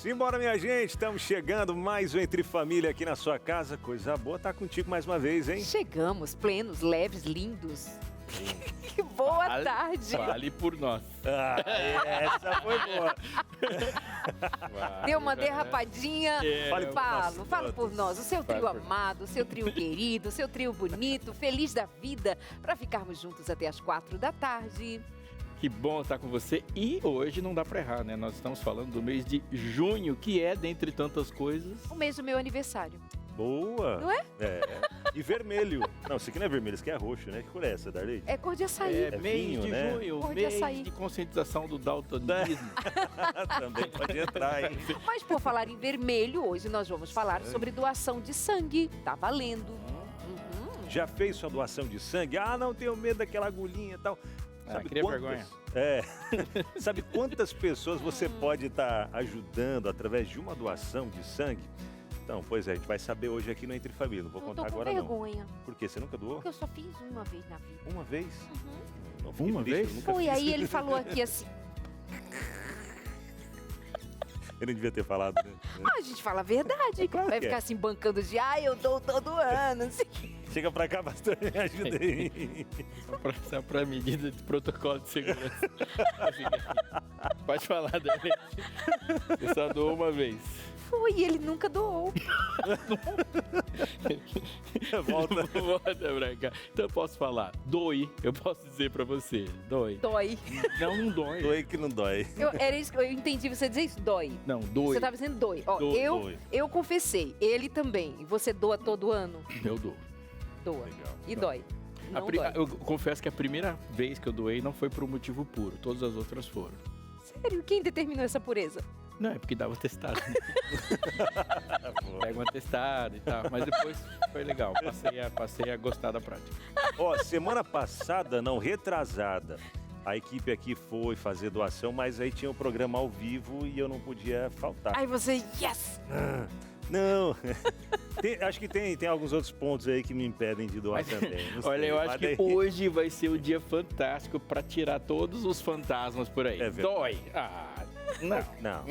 Simbora, minha gente, estamos chegando mais um Entre Família aqui na sua casa. Coisa boa tá contigo mais uma vez, hein? Chegamos, plenos, leves, lindos. Boa tarde. Fale por nós. Essa foi boa. Deu uma derrapadinha. Fala por nós. O seu trio Fala por amado, o seu trio querido, o seu trio bonito, feliz da vida, para ficarmos juntos até as 4 da tarde. Que bom estar com você. E hoje não dá pra errar, né? Nós estamos falando do mês de junho, que é, dentre tantas coisas... O mês do meu aniversário. Boa. Não é? E vermelho. Não, isso aqui não é vermelho, isso aqui é roxo, né? Que cor é essa, Darley? É cor de açaí. É mês vinho, de né? junho, Cor de mês açaí. de conscientização do daltonismo. Também pode entrar, hein? Mas por falar em vermelho, hoje nós vamos falar sobre doação de sangue. Tá valendo. Já fez sua doação de sangue? Ah, não, tenho medo daquela agulhinha e tal. Cria vergonha. Sabe quantas pessoas você pode estar ajudando através de uma doação de sangue? Então, pois é, a gente vai saber hoje aqui no Entre Família. Não vou Eu contar tô com agora vergonha. não. Por quê? Você nunca doou? Porque eu só fiz uma vez na vida. Uma vez? Não, Uma triste, vez? eu nunca Foi, fiz. aí ele falou aqui assim. Eu não devia ter falado, né? A gente fala a verdade. Claro Vai que ficar é. assim bancando de, eu dou todo ano, não sei o quê. Chega pra cá, pastor, me ajuda aí. Só pra medida de protocolo de segurança. Pode falar, Dani. Você só doou uma vez. Foi, e ele nunca doou. Volta. Volta pra cá. Então eu posso falar, doe. Eu posso dizer pra você, doe. Dói. Não dói. Doe que não dói. Era isso que eu entendi você dizer isso, dói. Não, doe. Você tava dizendo dói. Ó, Doe. eu confessei, ele também. E você doa todo ano? Eu dou. Doa. Legal. E dói. Não dói. Eu confesso que a primeira vez que eu doei não foi por um motivo puro. Todas as outras foram. Sério, quem determinou essa pureza? Não, é porque dava testado. Né? Pega um atestado e tal. Mas depois foi legal. Passei a gostar da prática. Ó, semana passada, não, retrasada, a equipe aqui foi fazer doação, mas aí tinha o programa ao vivo e eu não podia faltar. Aí você, yes! Não, acho que tem alguns outros pontos aí que me impedem de doar também. Não Olha, sei, eu acho mas que daí- hoje vai ser o dia fantástico pra tirar todos os fantasmas por aí. É verdade. Dói. Não.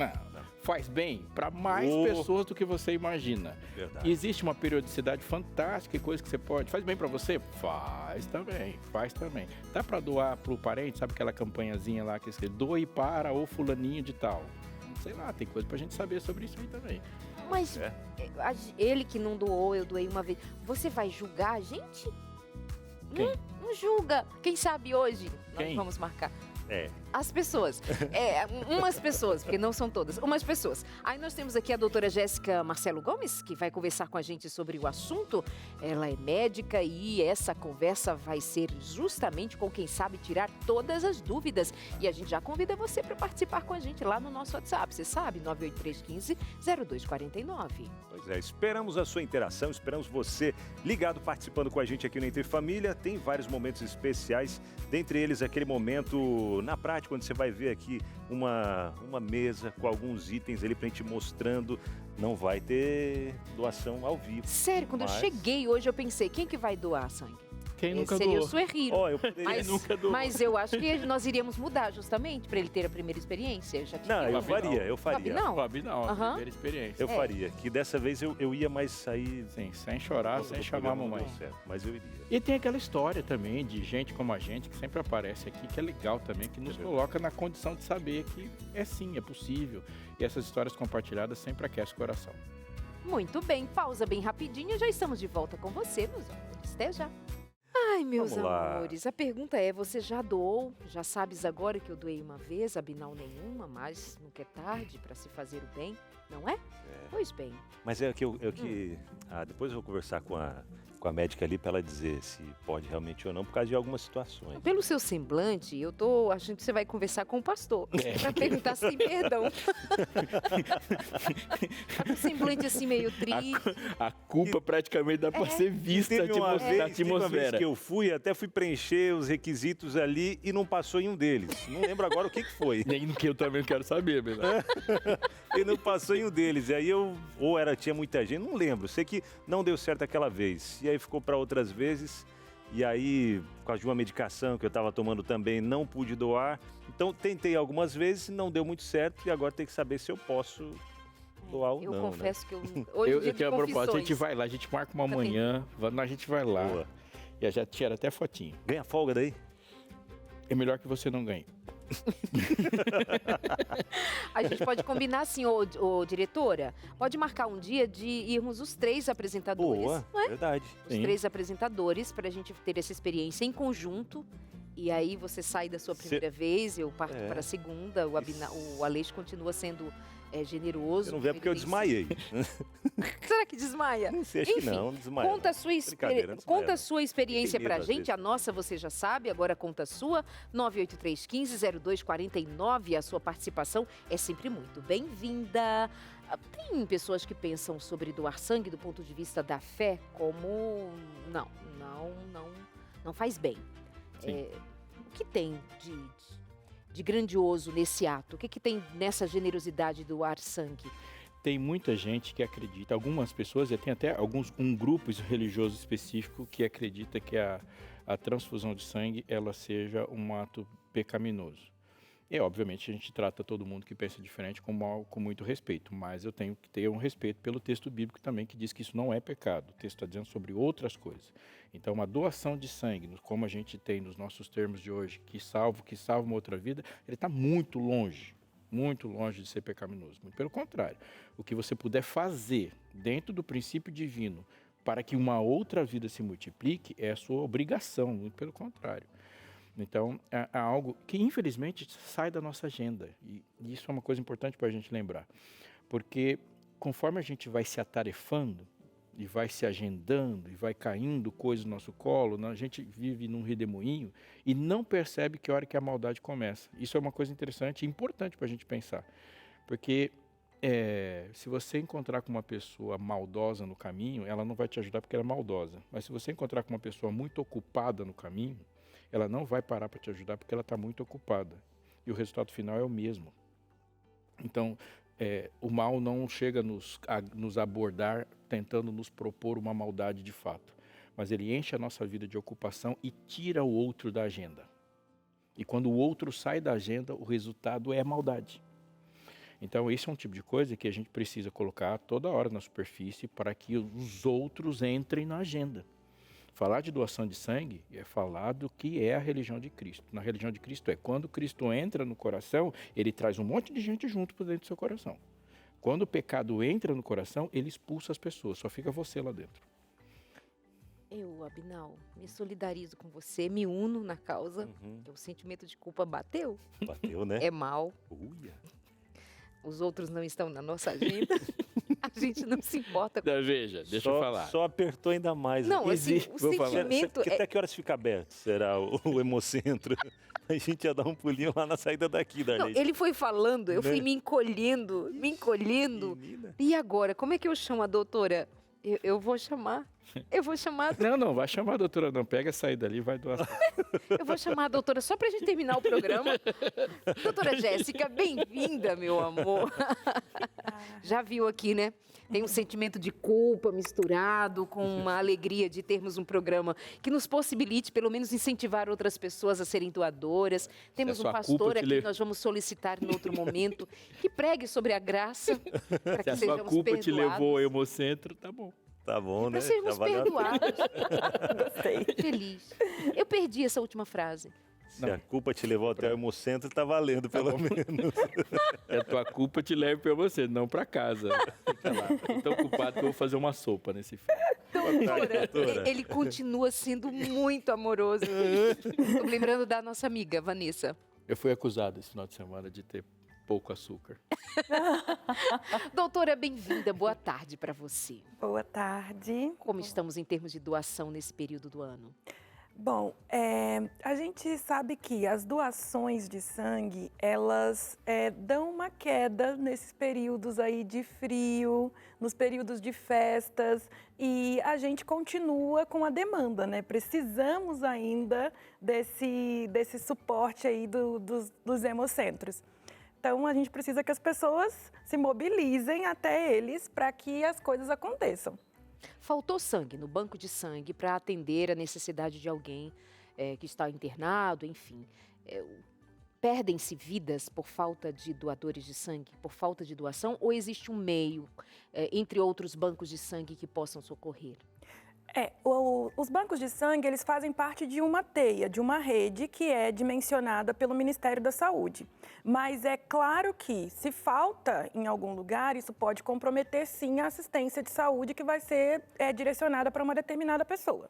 Faz bem pra mais pessoas do que você imagina. Verdade. Existe uma periodicidade fantástica e coisa que você pode. Faz bem pra você? Faz também. Dá pra doar pro parente, sabe aquela campanhazinha lá que escreve doe para o fulaninho de tal. Sei lá, tem coisa pra gente saber sobre isso aí também. Mas É. ele que não doou, eu doei uma vez. Você vai julgar a gente? Quem? Não julga. Quem sabe hoje nós Quem? vamos marcar. É. As pessoas. Umas pessoas, porque não são todas. Umas pessoas. Aí nós temos aqui a doutora Jéssica Marcelo Gomes, que vai conversar com a gente sobre o assunto. Ela é médica e essa conversa vai ser justamente com quem sabe tirar todas as dúvidas. E a gente já convida você para participar com a gente lá no nosso WhatsApp. Você sabe? 98315-0249. Pois é, esperamos a sua interação, esperamos você ligado, participando com a gente aqui no Entre Família. Tem vários momentos especiais, dentre eles aquele momento na prática, quando você vai ver aqui uma mesa com alguns itens ali pra gente mostrando. Não vai ter doação ao vivo. Sério, quando eu Mas- cheguei hoje, eu pensei, quem que vai doar sangue? Quem nunca Seria o doou? Suerriro. Ó, eu poderia... Mas, nunca doou. mas eu acho que nós iríamos mudar justamente para ele ter a primeira experiência. Já que Não, eu Fabi não. faria, eu faria. Fabi não. Fabi não, a Aham. primeira experiência. Eu faria, que dessa vez eu ia mais sair... Sim, sem chorar, sem chamar a mamãe. Certo, mas eu iria. E tem aquela história também de gente como a gente, que sempre aparece aqui, que é legal também, que nos coloca na condição de saber que é sim, é possível. E essas histórias compartilhadas sempre aquecem o coração. Muito bem, pausa bem rapidinho, já estamos de volta com você, meus amores. Até já. Ai, meus Vamos lá. amores, a pergunta é, você já doou? Já sabes agora que eu doei uma vez, a Binal nenhuma, mas nunca é tarde para se fazer o bem, não é? Pois bem. Mas é que depois eu vou conversar com a médica ali para ela dizer se pode realmente ou não, por causa de algumas situações. Pelo seu semblante, eu tô achando que você vai conversar com o pastor para perguntar se tem perdão. Tá com um semblante assim meio triste. A culpa praticamente dá pra ser vista Teve uma na vez que atmosfera. eu fui, até fui preencher os requisitos ali e não passou em um deles. Não lembro agora o que foi. Nem que eu também quero saber, verdade? E não passou em um deles. E aí tinha muita gente, não lembro. Sei que não deu certo aquela vez. E aí ficou para outras vezes. E aí, por causa de uma medicação que eu estava tomando também, não pude doar. Então, tentei algumas vezes, não deu muito certo. E agora tem que saber se eu posso Doar ou Eu não, confesso que hoje Eu em dia de tenho uma proposta, a confissões. gente vai lá, a gente marca uma Nunca manhã, a gente vai lá. Boa. E a gente tira até fotinho. Ganha folga daí? É melhor que você não ganhe. A gente pode combinar assim, ô diretora, pode marcar um dia de irmos os 3 apresentadores. Boa, Não é? verdade. Os Sim. 3 apresentadores, para a gente ter essa experiência em conjunto. E aí você sai da sua primeira vez, eu parto É. para a segunda, o Aleixo continua sendo generoso. Você não vê porque eu desmaiei. Será que desmaia? Não sei, acho que Enfim, não desmaia. Conta a sua, Brincadeira, não desmaia, conta a não. sua experiência Tem pra medo, às gente. vezes. A nossa você já sabe, agora conta a sua. 983-15-0249. A sua participação é sempre muito bem-vinda. Tem pessoas que pensam sobre doar sangue do ponto de vista da fé como não faz bem. Sim. O que tem de grandioso nesse ato? O que tem nessa generosidade de doar sangue? Tem muita gente que acredita, algumas pessoas, e tem até um grupo religioso específico que acredita que a transfusão de sangue ela seja um ato pecaminoso. E, obviamente, a gente trata todo mundo que pensa diferente com muito respeito, mas eu tenho que ter um respeito pelo texto bíblico também, que diz que isso não é pecado. O texto está dizendo sobre outras coisas. Então, uma doação de sangue, como a gente tem nos nossos termos de hoje, que salva uma outra vida, ele está muito longe de ser pecaminoso. Muito pelo contrário, o que você puder fazer dentro do princípio divino para que uma outra vida se multiplique é a sua obrigação, muito pelo contrário. Então, é algo que, infelizmente, sai da nossa agenda. E isso é uma coisa importante para a gente lembrar. Porque, conforme a gente vai se atarefando, e vai se agendando, e vai caindo coisas no nosso colo, a gente vive num redemoinho e não percebe que hora que a maldade começa. Isso é uma coisa interessante e importante para a gente pensar. Porque se você encontrar com uma pessoa maldosa no caminho, ela não vai te ajudar porque ela é maldosa. Mas se você encontrar com uma pessoa muito ocupada no caminho, ela não vai parar para te ajudar porque ela está muito ocupada. E o resultado final é o mesmo. Então, o mal não chega a nos abordar tentando nos propor uma maldade de fato. Mas ele enche a nossa vida de ocupação e tira o outro da agenda. E quando o outro sai da agenda, o resultado é a maldade. Então, esse é um tipo de coisa que a gente precisa colocar toda hora na superfície para que os outros entrem na agenda. Falar de doação de sangue é falar do que é a religião de Cristo. Na religião de Cristo quando Cristo entra no coração, ele traz um monte de gente junto para dentro do seu coração. Quando o pecado entra no coração, ele expulsa as pessoas, só fica você lá dentro. Eu, Abinal, me solidarizo com você, me uno na causa. O sentimento de culpa bateu. Bateu, né? É mal. Uia. Os outros não estão na nossa agenda. A gente não se importa com... Veja, deixa eu falar. Só apertou ainda mais. Não, assim, o Vou falar. sentimento Até que horas fica aberto? Será o Hemocentro? A gente ia dar um pulinho lá na saída daqui, Não, Darley. ele foi falando, eu fui me encolhendo. Menina. E agora, como é que eu chamo a doutora? Eu vou chamar. Não, vai chamar a doutora, não. Pega a saída ali e vai doar. Eu vou chamar a doutora só pra gente terminar o programa. Doutora Jéssica, bem-vinda, meu amor. Já viu aqui, né? Tem um sentimento de culpa misturado com uma alegria de termos um programa que nos possibilite, pelo menos, incentivar outras pessoas a serem doadoras. Temos um pastor aqui que nós vamos solicitar em outro momento que pregue sobre a graça para que Se a sejamos sua culpa te perdoados. levou ao Hemocentro, tá bom. Tá bom, né? Para sermos Já valeu a pena. perdoados. Gostei. Feliz. Eu perdi essa última frase. Se a culpa te levou até o Hemocentro, tá valendo, pelo menos. A tua culpa te leva para você, não para casa. Fica lá. Tô tão culpado que eu vou fazer uma sopa nesse filme. Doutora, ele continua sendo muito amoroso. Tô lembrando da nossa amiga, Vanessa. Eu fui acusado esse final de semana de ter pouco açúcar. Doutora, bem-vinda. Boa tarde para você. Boa tarde. Como estamos em termos de doação nesse período do ano? Bom, a gente sabe que as doações de sangue, elas dão uma queda nesses períodos aí de frio, nos períodos de festas, e a gente continua com a demanda, né? Precisamos ainda desse suporte aí dos hemocentros. Então, a gente precisa que as pessoas se mobilizem até eles para que as coisas aconteçam. Faltou sangue no banco de sangue para atender a necessidade de alguém que está internado, enfim. perdem-se vidas por falta de doadores de sangue, por falta de doação, ou existe um meio, entre outros bancos de sangue, que possam socorrer? Os bancos de sangue, eles fazem parte de uma teia, de uma rede que é dimensionada pelo Ministério da Saúde. Mas é claro que, se falta em algum lugar, isso pode comprometer, sim, a assistência de saúde que vai ser direcionada para uma determinada pessoa.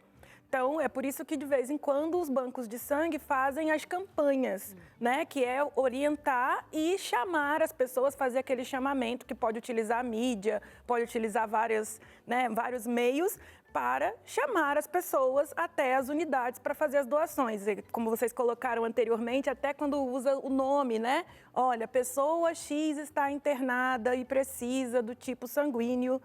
Então, é por isso que, de vez em quando, os bancos de sangue fazem as campanhas, né? Que é orientar e chamar as pessoas, fazer aquele chamamento que pode utilizar a mídia, pode utilizar vários meios para chamar as pessoas até as unidades para fazer as doações. E, como vocês colocaram anteriormente, até quando usa o nome, né? Olha, pessoa X está internada e precisa do tipo sanguíneo.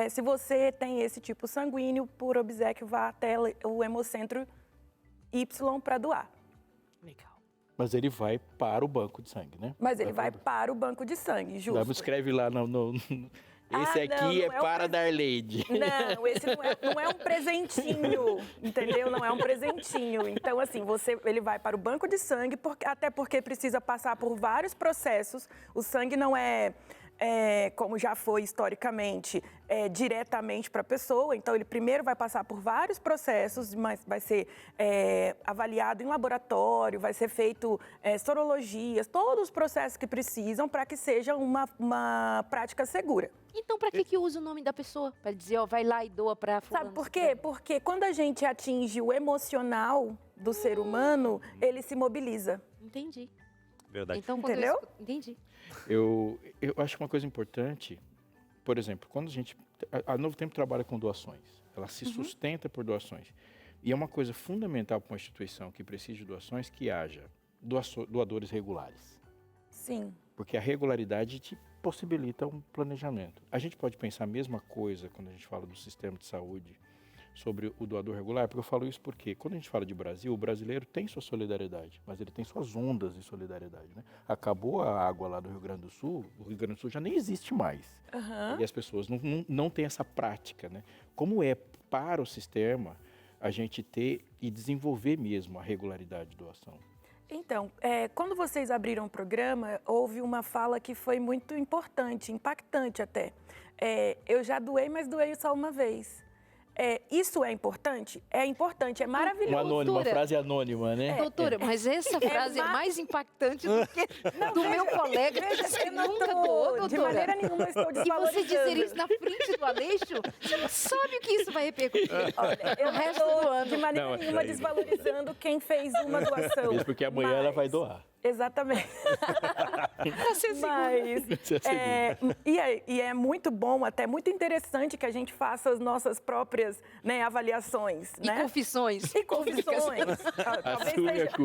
Se você tem esse tipo sanguíneo, por obséquio, vá até o Hemocentro Y para doar. Legal. Mas ele vai para o banco de sangue, né? Mas ele vai para o banco de sangue, justo. Escreve lá Esse aqui é para Darleide. Não, esse não é um presentinho, entendeu? Não é um presentinho. Então, assim, ele vai para o banco de sangue, até porque precisa passar por vários processos. O sangue não como já foi historicamente, diretamente para a pessoa. Então, ele primeiro vai passar por vários processos, mas vai ser avaliado em laboratório, vai ser feito sorologias, todos os processos que precisam para que seja uma prática segura. Então, para que usa o nome da pessoa? Para dizer, ó, vai lá e doa para fulano. Sabe por quê? Porque quando a gente atinge o emocional do ser humano, ele se mobiliza. Entendi. Verdade. Então, entendeu? Entendi. Eu acho uma coisa importante, por exemplo, quando a Novo Tempo trabalha com doações, ela se sustenta por doações. E é uma coisa fundamental para uma instituição que precisa de doações que haja doadores regulares. Sim. Porque a regularidade te possibilita um planejamento. A gente pode pensar a mesma coisa quando a gente fala do sistema de saúde, sobre o doador regular, porque eu falo isso porque, quando a gente fala de Brasil, o brasileiro tem sua solidariedade, mas ele tem suas ondas de solidariedade, né? Acabou a água lá do Rio Grande do Sul, o Rio Grande do Sul já nem existe mais. E as pessoas não têm essa prática, né? Como é para o sistema a gente ter e desenvolver mesmo a regularidade de doação? Então, quando vocês abriram o programa, houve uma fala que foi muito importante, impactante até. Eu já doei, mas doei só uma vez. Isso é importante? É importante, é maravilhoso. Uma frase anônima, né? Doutora, mas essa frase é mais impactante do que do meu colega que disse que nunca doou, doutora. De maneira nenhuma eu estou desvalorizando. E você dizer isso na frente do Aleixo, você não sabe o que isso vai repercutir. Olha, eu o resto do ano. De maneira nenhuma desvalorizando quem fez uma doação. Mesmo porque amanhã ela vai doar. Exatamente. E é muito bom, até muito interessante que a gente faça as nossas próprias avaliações. E confissões.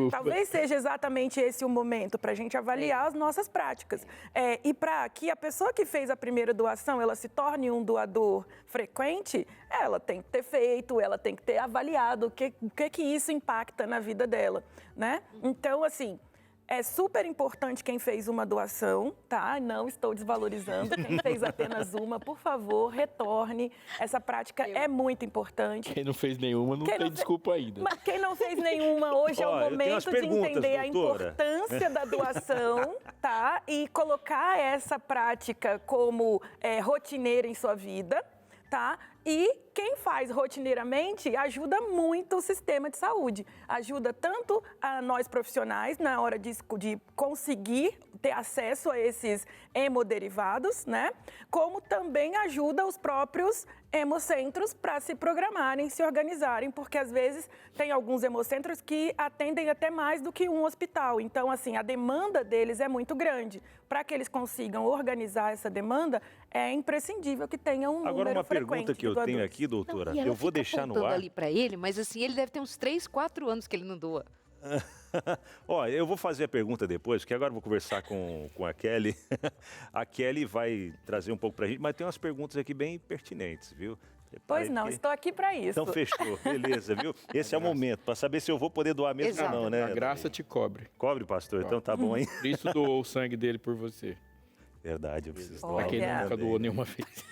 Talvez seja exatamente esse o momento para a gente avaliar as nossas práticas. E para que a pessoa que fez a primeira doação, ela se torne um doador frequente, ela tem que ter feito, ela tem que ter avaliado o que isso impacta na vida dela, né? Então, assim, é super importante quem fez uma doação, tá? Não estou desvalorizando. Quem fez apenas uma, por favor, retorne. Essa prática é muito importante. Quem não fez nenhuma não tem desculpa ainda. Mas quem não fez nenhuma, hoje é o momento de entender a importância da doação, tá? E colocar essa prática como rotineira em sua vida, tá? E quem faz rotineiramente ajuda muito o sistema de saúde. Ajuda tanto a nós profissionais na hora de conseguir ter acesso a esses hemoderivados, né? Como também ajuda os próprios hemocentros para se programarem, se organizarem, porque às vezes tem alguns hemocentros que atendem até mais do que um hospital. Então, assim, a demanda deles é muito grande. Para que eles consigam organizar essa demanda, é imprescindível que tenha um número frequente. Agora, uma pergunta que eu tenho aqui, doutora, eu vou deixar no ar. Ali para ele, mas assim, ele deve ter uns 3, 4 anos que ele não doa. Ó, eu vou fazer a pergunta depois, porque agora eu vou conversar com a Kelly. A Kelly vai trazer um pouco pra gente, mas tem umas perguntas aqui bem pertinentes, viu? Pois não, estou aqui para isso. Então fechou, beleza, viu? Esse é o momento, para saber se eu vou poder doar mesmo ou não, né? A graça te cobre. Cobre, pastor, então tá bom, hein? Cristo doou o sangue dele por você. Verdade, eu preciso Olha. Pra quem doar nunca também. doou nenhuma vez.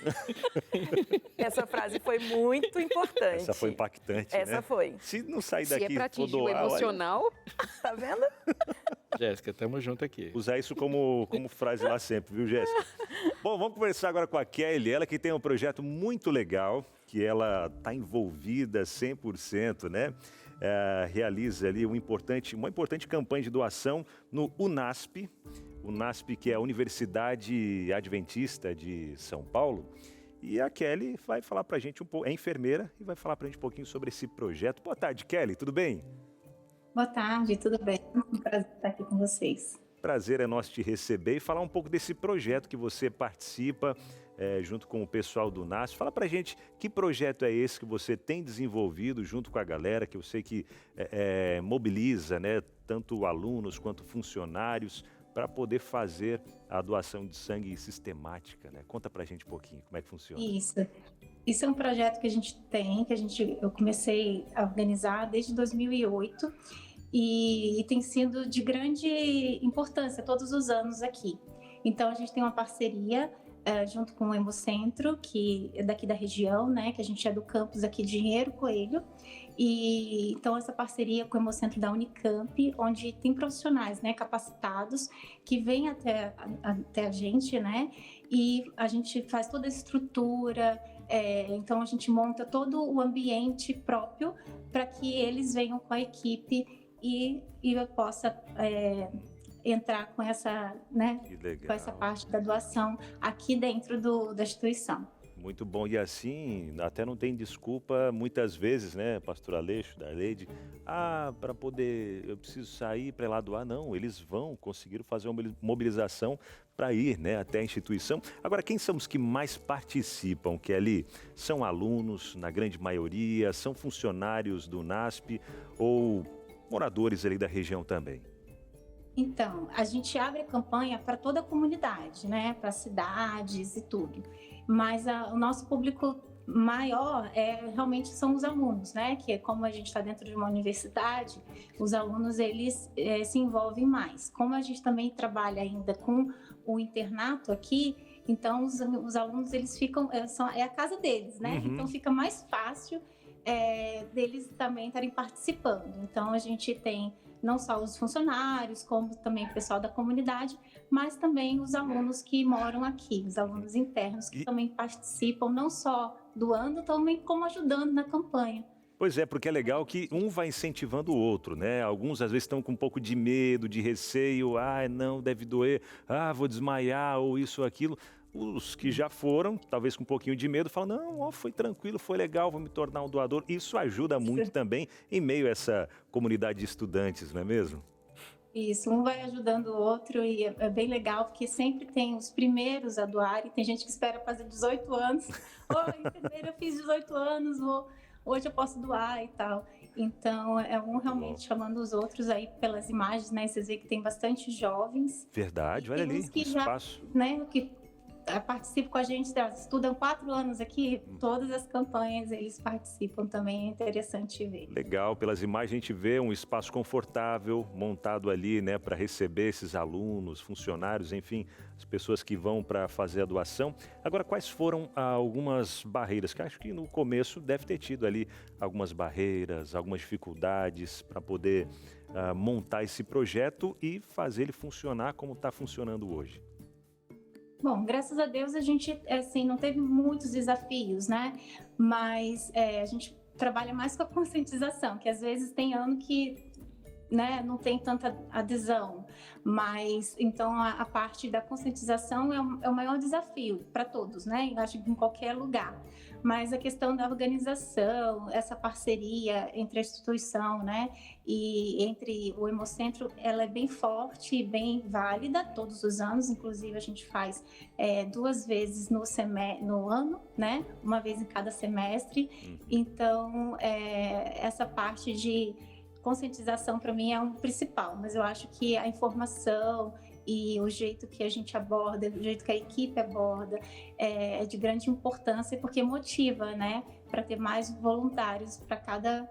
Essa frase foi muito importante. Essa foi impactante, Essa né? foi. Se não sair Se daqui é para e for atingir o doar, olha, emocional, Tá vendo? Jéssica, tamo junto aqui. usar isso como frase lá sempre, viu, Jéssica? Bom, vamos conversar agora com a Kelly, ela que tem um projeto muito legal, que ela está envolvida 100%, né? Realiza ali uma importante campanha de doação no UNASP, que é a Universidade Adventista de São Paulo. E a Kelly vai falar pra gente um pouco, é enfermeira, e vai falar pra gente um pouquinho sobre esse projeto. Boa tarde, Kelly, tudo bem? Boa tarde, tudo bem? Um prazer estar aqui com vocês. Prazer é nosso te receber e falar um pouco desse projeto que você participa junto com o pessoal do UNASP. Fala pra gente que projeto é esse que você tem desenvolvido junto com a galera, que eu sei que mobiliza, né, tanto alunos quanto funcionários, para poder fazer a doação de sangue sistemática, né? Conta pra gente um pouquinho como é que funciona. Isso é um projeto que a gente tem, eu comecei a organizar desde 2008 e tem sido de grande importância todos os anos aqui. Então a gente tem uma parceria junto com o Hemocentro, que é daqui da região, né? Que a gente é do campus aqui de Engenheiro Coelho. E então essa parceria com o Hemocentro da Unicamp, onde tem profissionais, né, capacitados que vêm até a gente, né? E a gente faz toda a estrutura. Então a gente monta todo o ambiente próprio para que eles venham com a equipe e eu possa entrar com essa, né, Que legal. com essa parte da doação aqui dentro da instituição. Muito bom. E assim, até não tem desculpa muitas vezes, né, pastor Aleixo, da Leide, para poder, eu preciso sair para ir lá doar. Não, eles vão conseguir fazer uma mobilização para ir, né, até a instituição. Agora, quem são os que mais participam, Kelly? São alunos, na grande maioria, são funcionários do UNASP ou moradores ali da região também? Então, a gente abre a campanha para toda a comunidade, né, para cidades e tudo. Mas o nosso público maior realmente são os alunos, né? Que como a gente está dentro de uma universidade, os alunos eles se envolvem mais. Como a gente também trabalha ainda com o internato aqui, então os alunos eles ficam é a casa deles, né? Uhum. Então fica mais fácil deles também estarem participando. Então a gente tem não só os funcionários, como também o pessoal da comunidade, mas também os alunos que moram aqui, os alunos internos que também participam, não só doando, também como ajudando na campanha. Pois é, porque é legal que um vai incentivando o outro, né? Alguns às vezes estão com um pouco de medo, de receio, não, deve doer, vou desmaiar ou isso ou aquilo. Os que já foram, talvez com um pouquinho de medo, falam, não, foi tranquilo, foi legal, vou me tornar um doador. Isso ajuda muito também em meio a essa comunidade de estudantes, não é mesmo? Isso, um vai ajudando o outro e é bem legal, porque sempre tem os primeiros a doar e tem gente que espera fazer 18 anos. Enfermeira, eu fiz 18 anos, hoje eu posso doar e tal. Então, é um realmente chamando os outros aí pelas imagens, né? Vocês veem que tem bastante jovens. Verdade, olha ali, que espaço. Já, né, que participam com a gente, estudam 4 anos aqui, todas as campanhas eles participam também, é interessante ver. Legal, pelas imagens a gente vê um espaço confortável montado ali, né, para receber esses alunos, funcionários, enfim, as pessoas que vão para fazer a doação. Agora, quais foram algumas barreiras? Que acho que no começo deve ter tido ali algumas barreiras, algumas dificuldades para poder montar esse projeto e fazer ele funcionar como está funcionando hoje. Bom, graças a Deus a gente assim, não teve muitos desafios, né? Mas a gente trabalha mais com a conscientização, que às vezes tem ano que, né, não tem tanta adesão, mas então a parte da conscientização é o maior desafio para todos, né? Eu acho que em qualquer lugar. Mas a questão da organização, essa parceria entre a instituição, né, e entre o Hemocentro, ela é bem forte e bem válida todos os anos. Inclusive a gente faz 2 vezes no ano, né, uma vez em cada semestre. Então essa parte de conscientização para mim é um principal, mas eu acho que a informação e o jeito que a gente aborda, o jeito que a equipe aborda é de grande importância porque motiva, né, para ter mais voluntários para cada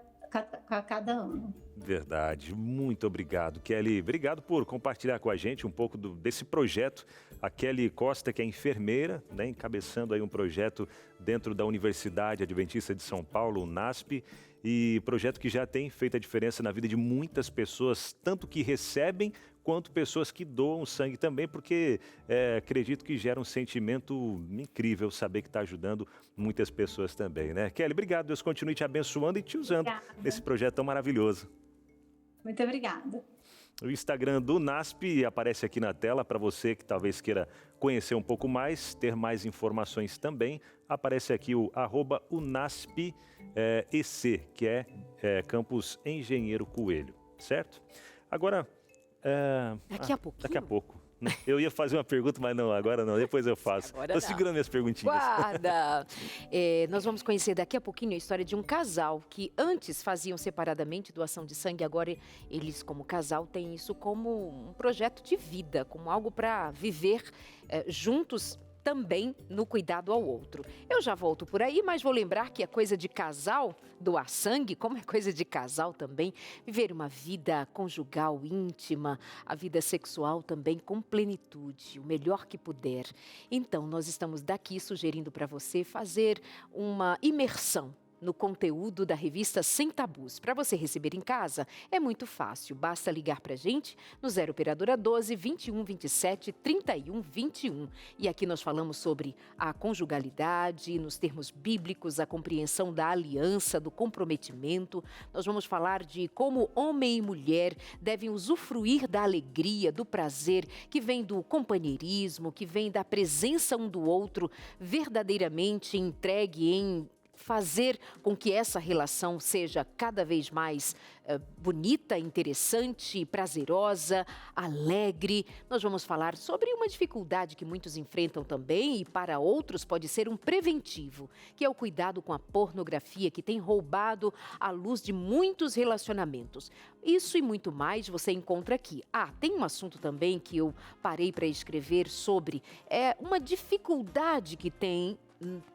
a cada ano. Verdade, muito obrigado, Kelly. Obrigado por compartilhar com a gente um pouco desse projeto. A Kelly Costa, que é enfermeira, né, encabeçando aí um projeto dentro da Universidade Adventista de São Paulo, UNASP, e projeto que já tem feito a diferença na vida de muitas pessoas, tanto que recebem quanto pessoas que doam sangue também, porque acredito que gera um sentimento incrível saber que está ajudando muitas pessoas também, né? Kelly, obrigado. Deus continue te abençoando e te usando nesse projeto tão maravilhoso. Muito obrigada. O Instagram do NASP aparece aqui na tela para você que talvez queira conhecer um pouco mais, ter mais informações também. Aparece aqui o @UNASPEC, que é Campus Engenheiro Coelho, certo? Agora... Daqui a pouquinho? Daqui a pouco. Eu ia fazer uma pergunta, mas não, agora não, depois eu faço. Estou segurando minhas perguntinhas. Guarda! Nós vamos conhecer daqui a pouquinho a história de um casal que antes faziam separadamente doação de sangue, agora eles, como casal, têm isso como um projeto de vida, como algo para viver juntos também no cuidado ao outro. Eu já volto por aí, mas vou lembrar que é coisa de casal doar sangue, como é coisa de casal também, viver uma vida conjugal íntima, a vida sexual também com plenitude, o melhor que puder. Então, nós estamos daqui sugerindo para você fazer uma imersão no conteúdo da revista Sem Tabus. Para você receber em casa, é muito fácil. Basta ligar para a gente no 0 Operadora 12 21 27 31 21. E aqui nós falamos sobre a conjugalidade, nos termos bíblicos, a compreensão da aliança, do comprometimento. Nós vamos falar de como homem e mulher devem usufruir da alegria, do prazer que vem do companheirismo, que vem da presença um do outro verdadeiramente entregue em fazer com que essa relação seja cada vez mais bonita, interessante, prazerosa, alegre. Nós vamos falar sobre uma dificuldade que muitos enfrentam também e para outros pode ser um preventivo, que é o cuidado com a pornografia que tem roubado a luz de muitos relacionamentos. Isso e muito mais você encontra aqui. Tem um assunto também que eu parei para escrever sobre uma dificuldade que tem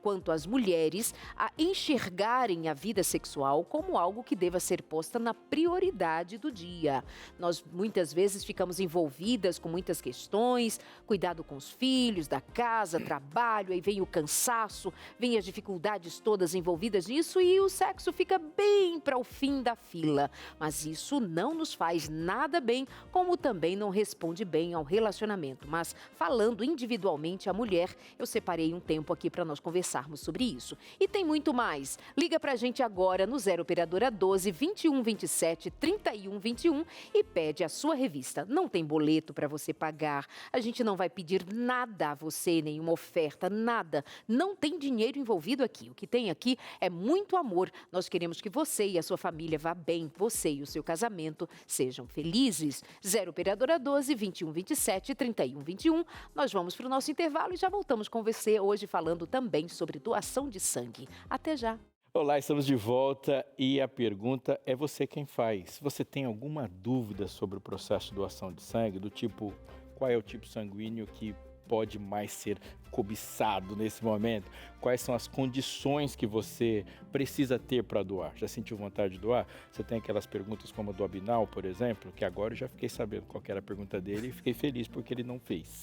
quanto às mulheres a enxergarem a vida sexual como algo que deva ser posta na prioridade do dia. Nós muitas vezes ficamos envolvidas com muitas questões, cuidado com os filhos, da casa, trabalho, aí vem o cansaço, vem as dificuldades todas envolvidas nisso e o sexo fica bem para o fim da fila. Mas isso não nos faz nada bem, como também não responde bem ao relacionamento. Mas falando individualmente a mulher, eu separei um tempo aqui para nós conversarmos sobre isso. E tem muito mais. Liga pra gente agora no 0 Operadora 12 21 27 31 21 e pede a sua revista. Não tem boleto para você pagar. A gente não vai pedir nada a você, nenhuma oferta, nada. Não tem dinheiro envolvido aqui. O que tem aqui é muito amor. Nós queremos que você e a sua família vá bem, você e o seu casamento sejam felizes. 0 Operadora 12 21 27 31 21. Nós vamos para o nosso intervalo e já voltamos com você hoje falando também sobre doação de sangue. Até já! Olá, estamos de volta e a pergunta é você quem faz. Você tem alguma dúvida sobre o processo de doação de sangue? Do tipo, qual é o tipo sanguíneo que pode mais ser cobiçado nesse momento? Quais são as condições que você precisa ter para doar? Já sentiu vontade de doar? Você tem aquelas perguntas como a do Abinal, por exemplo, que agora eu já fiquei sabendo qual que era a pergunta dele e fiquei feliz porque ele não fez.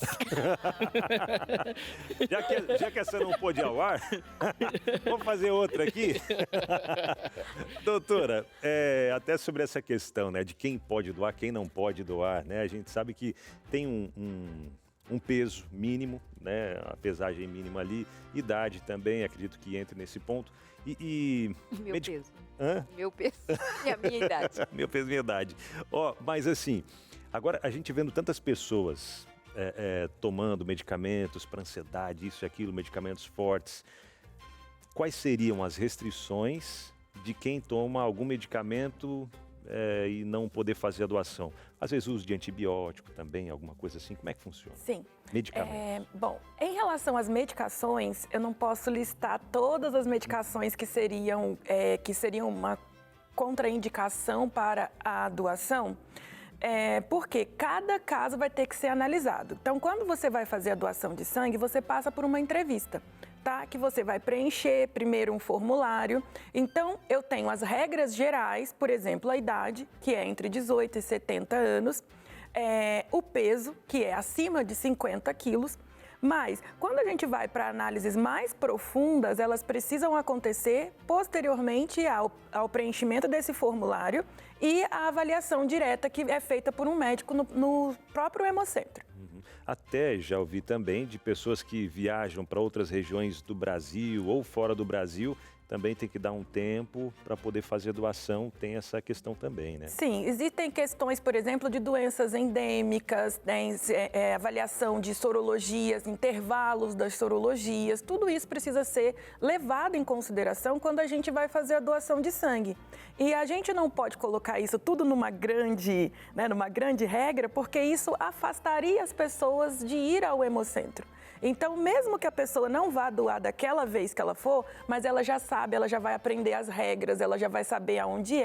Já que essa não pôde ir ao ar, vamos fazer outra aqui? Doutora, até sobre essa questão, né, de quem pode doar, quem não pode doar, né? A gente sabe que tem um peso mínimo, né? A pesagem mínima ali, idade também, acredito que entre nesse ponto. Meu peso. Hã? Meu peso e a minha idade. Meu peso e minha idade. Mas assim, agora a gente vendo tantas pessoas tomando medicamentos para ansiedade, isso e aquilo, medicamentos fortes, quais seriam as restrições de quem toma algum medicamento e não poder fazer a doação? Às vezes uso de antibiótico também, alguma coisa assim. Como é que funciona? Sim. Medicamentos. Bom, em relação às medicações, eu não posso listar todas as medicações que seriam uma contraindicação para a doação, porque cada caso vai ter que ser analisado. Então, quando você vai fazer a doação de sangue, você passa por uma entrevista. tá? Que você vai preencher primeiro um formulário. Então, eu tenho as regras gerais, por exemplo, a idade, que é entre 18 e 70 anos, o peso, que é acima de 50 quilos. Mas, quando a gente vai para análises mais profundas, elas precisam acontecer posteriormente ao preenchimento desse formulário e a avaliação direta que é feita por um médico no próprio hemocentro. Até já ouvi também de pessoas que viajam para outras regiões do Brasil ou fora do Brasil, também tem que dar um tempo para poder fazer doação, tem essa questão também, né? Sim, existem questões, por exemplo, de doenças endêmicas, avaliação de sorologias, intervalos das sorologias, tudo isso precisa ser levado em consideração quando a gente vai fazer a doação de sangue. E a gente não pode colocar isso tudo numa grande regra, porque isso afastaria as pessoas de ir ao hemocentro. Então, mesmo que a pessoa não vá doar daquela vez que ela for, mas ela já sabe, ela já vai aprender as regras, ela já vai saber aonde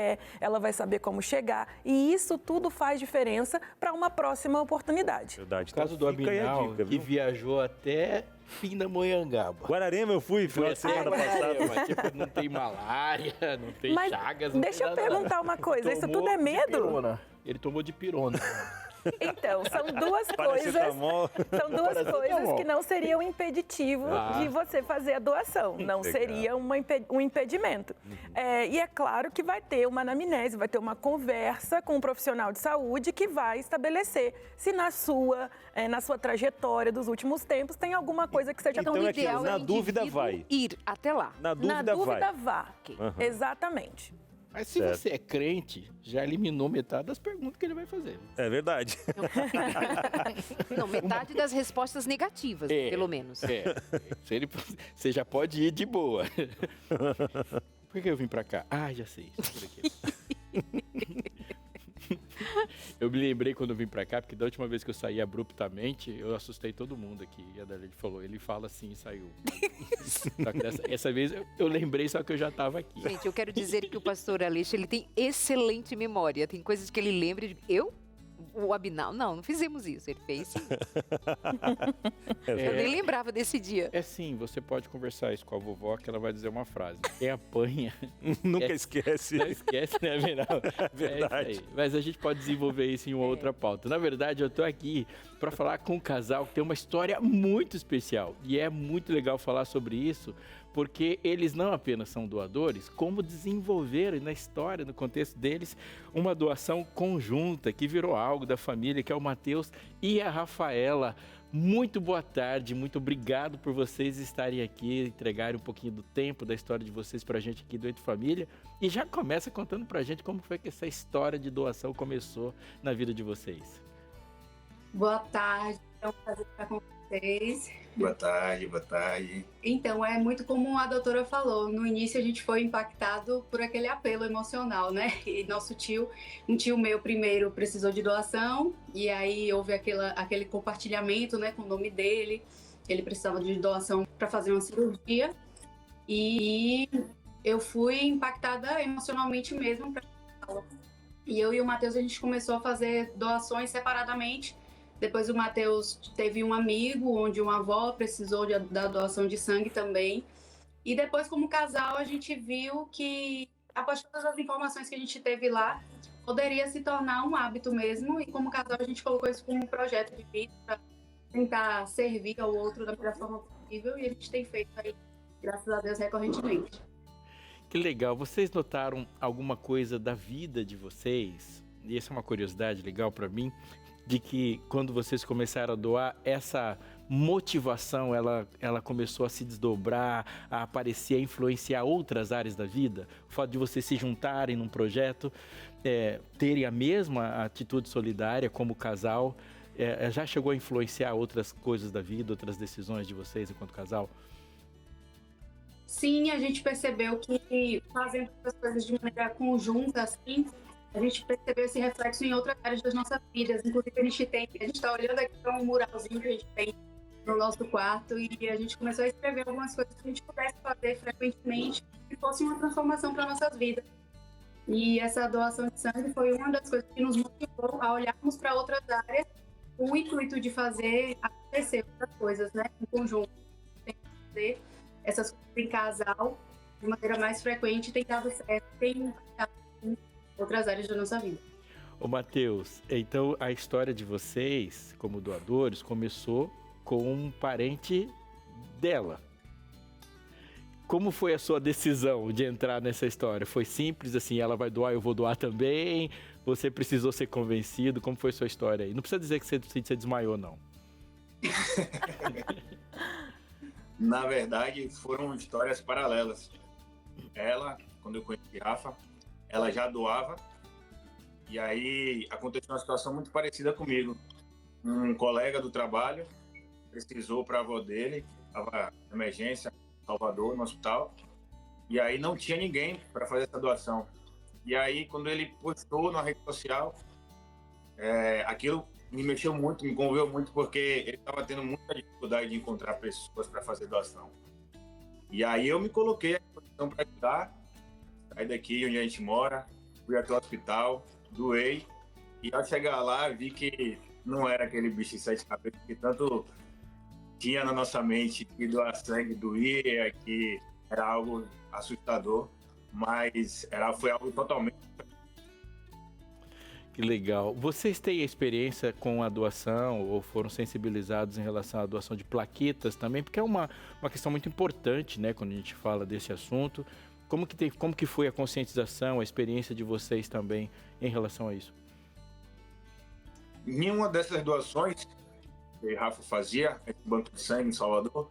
ela vai saber como chegar. E isso tudo faz diferença para uma próxima oportunidade. Verdade. O caso do Abinal, que viajou até Pindamonhangaba. Guararema eu fui a semana passada. Tipo, não tem malária, não tem chagas. Não deixa tem eu nada, perguntar uma coisa, isso tudo é medo? Ele tomou de pirona. Então, são duas coisas que não seriam impeditivo de você fazer a doação, não seria um impedimento. E é claro que vai ter uma anamnese, vai ter uma conversa com um profissional de saúde que vai estabelecer se na sua trajetória dos últimos tempos tem alguma coisa que seja... Então, o ideal na dúvida vai ir até lá. Na dúvida vá. Exatamente. Mas se você é crente, já eliminou metade das perguntas que ele vai fazer. É verdade. Não, metade das respostas negativas, pelo menos. Você já pode ir de boa. Por que eu vim pra cá? Ah, já sei. Por aqui. Eu me lembrei quando eu vim pra cá, porque da última vez que eu saí abruptamente, eu assustei todo mundo aqui. E a Darlene falou, ele fala assim e saiu. Só que dessa vez eu lembrei, só que eu já tava aqui. Gente, eu quero dizer que o pastor Aleixo, ele tem excelente memória. Tem coisas que ele lembra de... O Abinal? Não fizemos isso. Ele fez sim. Eu nem lembrava desse dia. Sim, você pode conversar isso com a vovó, que ela vai dizer uma frase. Quem apanha... Nunca esquece. Não esquece, né, Abinal? É verdade. Mas a gente pode desenvolver isso em uma outra pauta. Na verdade, eu tô aqui para falar com um casal que tem uma história muito especial. E é muito legal falar sobre isso, porque eles não apenas são doadores, como desenvolveram na história, no contexto deles, uma doação conjunta que virou algo da família, que é o Matheus e a Rafaela. Muito boa tarde, muito obrigado por vocês estarem aqui, entregarem um pouquinho do tempo da história de vocês pra gente aqui do Entre Família. E já começa contando pra gente como foi que essa história de doação começou na vida de vocês. Boa tarde, é um prazer estar com vocês. Boa tarde. Então, é muito como a doutora falou, no início a gente foi impactado por aquele apelo emocional, né? E um tio meu primeiro precisou de doação, e aí houve aquele compartilhamento, né, com o nome dele. Ele precisava de doação para fazer uma cirurgia, e eu fui impactada emocionalmente mesmo. E eu e o Matheus, a gente começou a fazer doações separadamente. Depois o Matheus teve um amigo onde uma avó precisou da doação de sangue também. E depois, como casal, a gente viu que, após todas as informações que a gente teve lá, poderia se tornar um hábito mesmo. E como casal, a gente colocou isso como um projeto de vida para tentar servir ao outro da melhor forma possível. E a gente tem feito aí, graças a Deus, recorrentemente. Que legal. Vocês notaram alguma coisa da vida de vocês? E essa é uma curiosidade legal para mim, de que quando vocês começaram a doar, essa motivação, ela começou a se desdobrar, a aparecer, a influenciar outras áreas da vida? O fato de vocês se juntarem num projeto, terem a mesma atitude solidária como casal, já chegou a influenciar outras coisas da vida, outras decisões de vocês enquanto casal? Sim, a gente percebeu que fazendo as coisas de maneira conjunta, assim, a gente percebeu esse reflexo em outras áreas das nossas vidas. Inclusive, a gente está olhando aqui para um muralzinho que a gente tem no nosso quarto e a gente começou a escrever algumas coisas que a gente pudesse fazer frequentemente que fosse uma transformação para nossas vidas. E essa doação de sangue foi uma das coisas que nos motivou a olharmos para outras áreas com o intuito de fazer acontecer outras coisas, né, em conjunto. essas coisas em casal de maneira mais frequente tem dado certo, tem dado em outras áreas da nossa vida. Ô Matheus, então a história de vocês, como doadores, começou com um parente dela. Como foi a sua decisão de entrar nessa história? Foi simples assim, ela vai doar, eu vou doar também? Você precisou ser convencido? Como foi a sua história aí? Não precisa dizer que você desmaiou, não. Na verdade, foram histórias paralelas. Ela, quando eu conheci Rafa, ela já doava. E aí aconteceu uma situação muito parecida comigo. Um colega do trabalho precisou para a avó dele, estava em emergência em Salvador, no hospital. E aí não tinha ninguém para fazer essa doação. E aí, quando ele postou na rede social, aquilo me mexeu muito, me comoveu muito, porque ele estava tendo muita dificuldade de encontrar pessoas para fazer doação. E aí eu me coloquei à disposição para ajudar, saí daqui onde a gente mora, fui até o hospital, doei, e ao chegar lá vi que não era aquele bicho de 7 cabeças que tanto tinha na nossa mente, que doar sangue doía, que era algo assustador, mas foi algo totalmente... Que legal. Vocês têm experiência com a doação ou foram sensibilizados em relação à doação de plaquetas também? Porque é uma questão muito importante, né, quando a gente fala desse assunto. Como que foi a conscientização, a experiência de vocês também em relação a isso? Nenhuma dessas doações que Rafa fazia, esse banco de sangue em Salvador,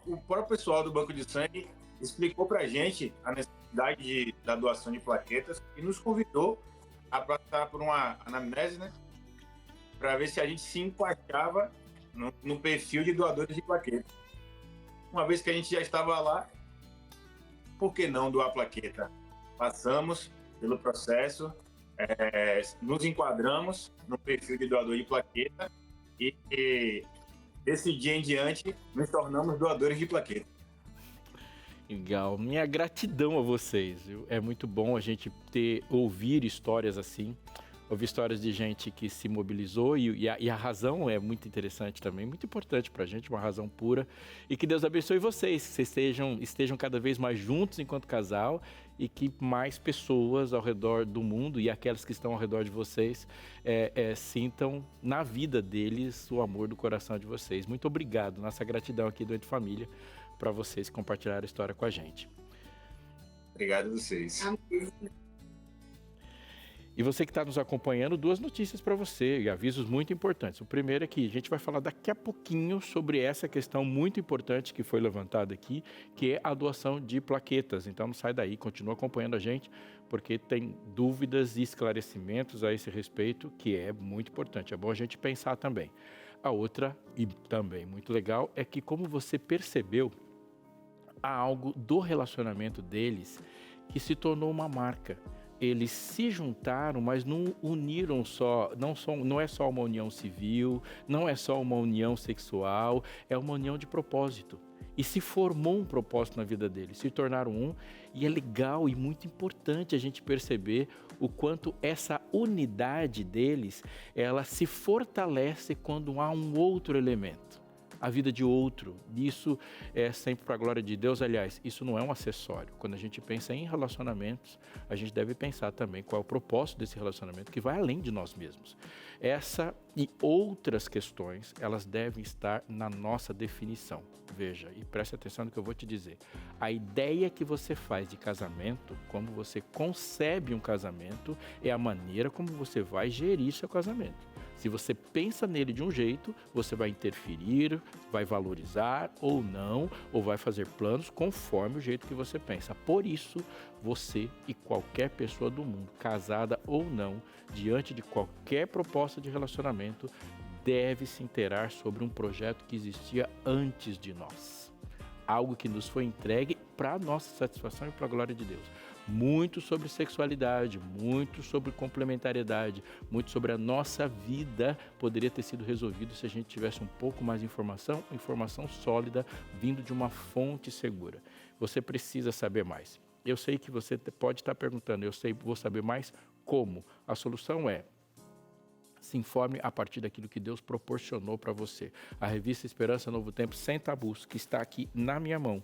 o próprio pessoal do banco de sangue explicou para a gente a necessidade da doação de plaquetas e nos convidou a passar por uma anamnese, né, para ver se a gente se encaixava no perfil de doadores de plaquetas. Uma vez que a gente já estava lá, por que não doar plaqueta? Passamos pelo processo, nos enquadramos no perfil de doador de plaqueta e desse dia em diante nos tornamos doadores de plaqueta. Legal. Minha gratidão a vocês, viu? É muito bom a gente ouvir histórias assim, ouvir histórias de gente que se mobilizou e a razão é muito interessante também, muito importante pra gente, uma razão pura. E que Deus abençoe vocês, que vocês estejam cada vez mais juntos enquanto casal e que mais pessoas ao redor do mundo e aquelas que estão ao redor de vocês sintam na vida deles o amor do coração de vocês. Muito obrigado. Nossa gratidão aqui do Entre Família para vocês compartilhar a história com a gente. Obrigado a vocês. E você que está nos acompanhando, 2 notícias para você e avisos muito importantes. O primeiro é que a gente vai falar daqui a pouquinho sobre essa questão muito importante que foi levantada aqui, que é a doação de plaquetas. Então não sai daí, continua acompanhando a gente, porque tem dúvidas e esclarecimentos a esse respeito, que é muito importante. É bom a gente pensar também. A outra, e também muito legal, é que como você percebeu, há algo do relacionamento deles que se tornou uma marca. Eles se juntaram, mas não uniram não é só uma união civil, não é só uma união sexual, é uma união de propósito. E se formou um propósito na vida deles, se tornaram um, e é legal e muito importante a gente perceber o quanto essa unidade deles, ela se fortalece quando há um outro elemento. A vida de outro, isso é sempre para a glória de Deus. Aliás, isso não é um acessório. Quando a gente pensa em relacionamentos, a gente deve pensar também qual é o propósito desse relacionamento, que vai além de nós mesmos. Essa e outras questões, elas devem estar na nossa definição. Veja, e preste atenção no que eu vou te dizer. A ideia que você faz de casamento, como você concebe um casamento, é a maneira como você vai gerir seu casamento. Se você pensa nele de um jeito, você vai interferir, vai valorizar ou não, ou vai fazer planos conforme o jeito que você pensa. Por isso, você e qualquer pessoa do mundo, casada ou não, diante de qualquer proposta de relacionamento, deve se inteirar sobre um projeto que existia antes de nós. Algo que nos foi entregue para a nossa satisfação e para a glória de Deus. Muito sobre sexualidade, muito sobre complementariedade, muito sobre a nossa vida poderia ter sido resolvido se a gente tivesse um pouco mais de informação sólida, vindo de uma fonte segura. Você precisa saber mais. Eu sei que você pode estar perguntando, vou saber mais como? A solução é se informe a partir daquilo que Deus proporcionou para você. A revista Esperança Novo Tempo Sem Tabus, que está aqui na minha mão.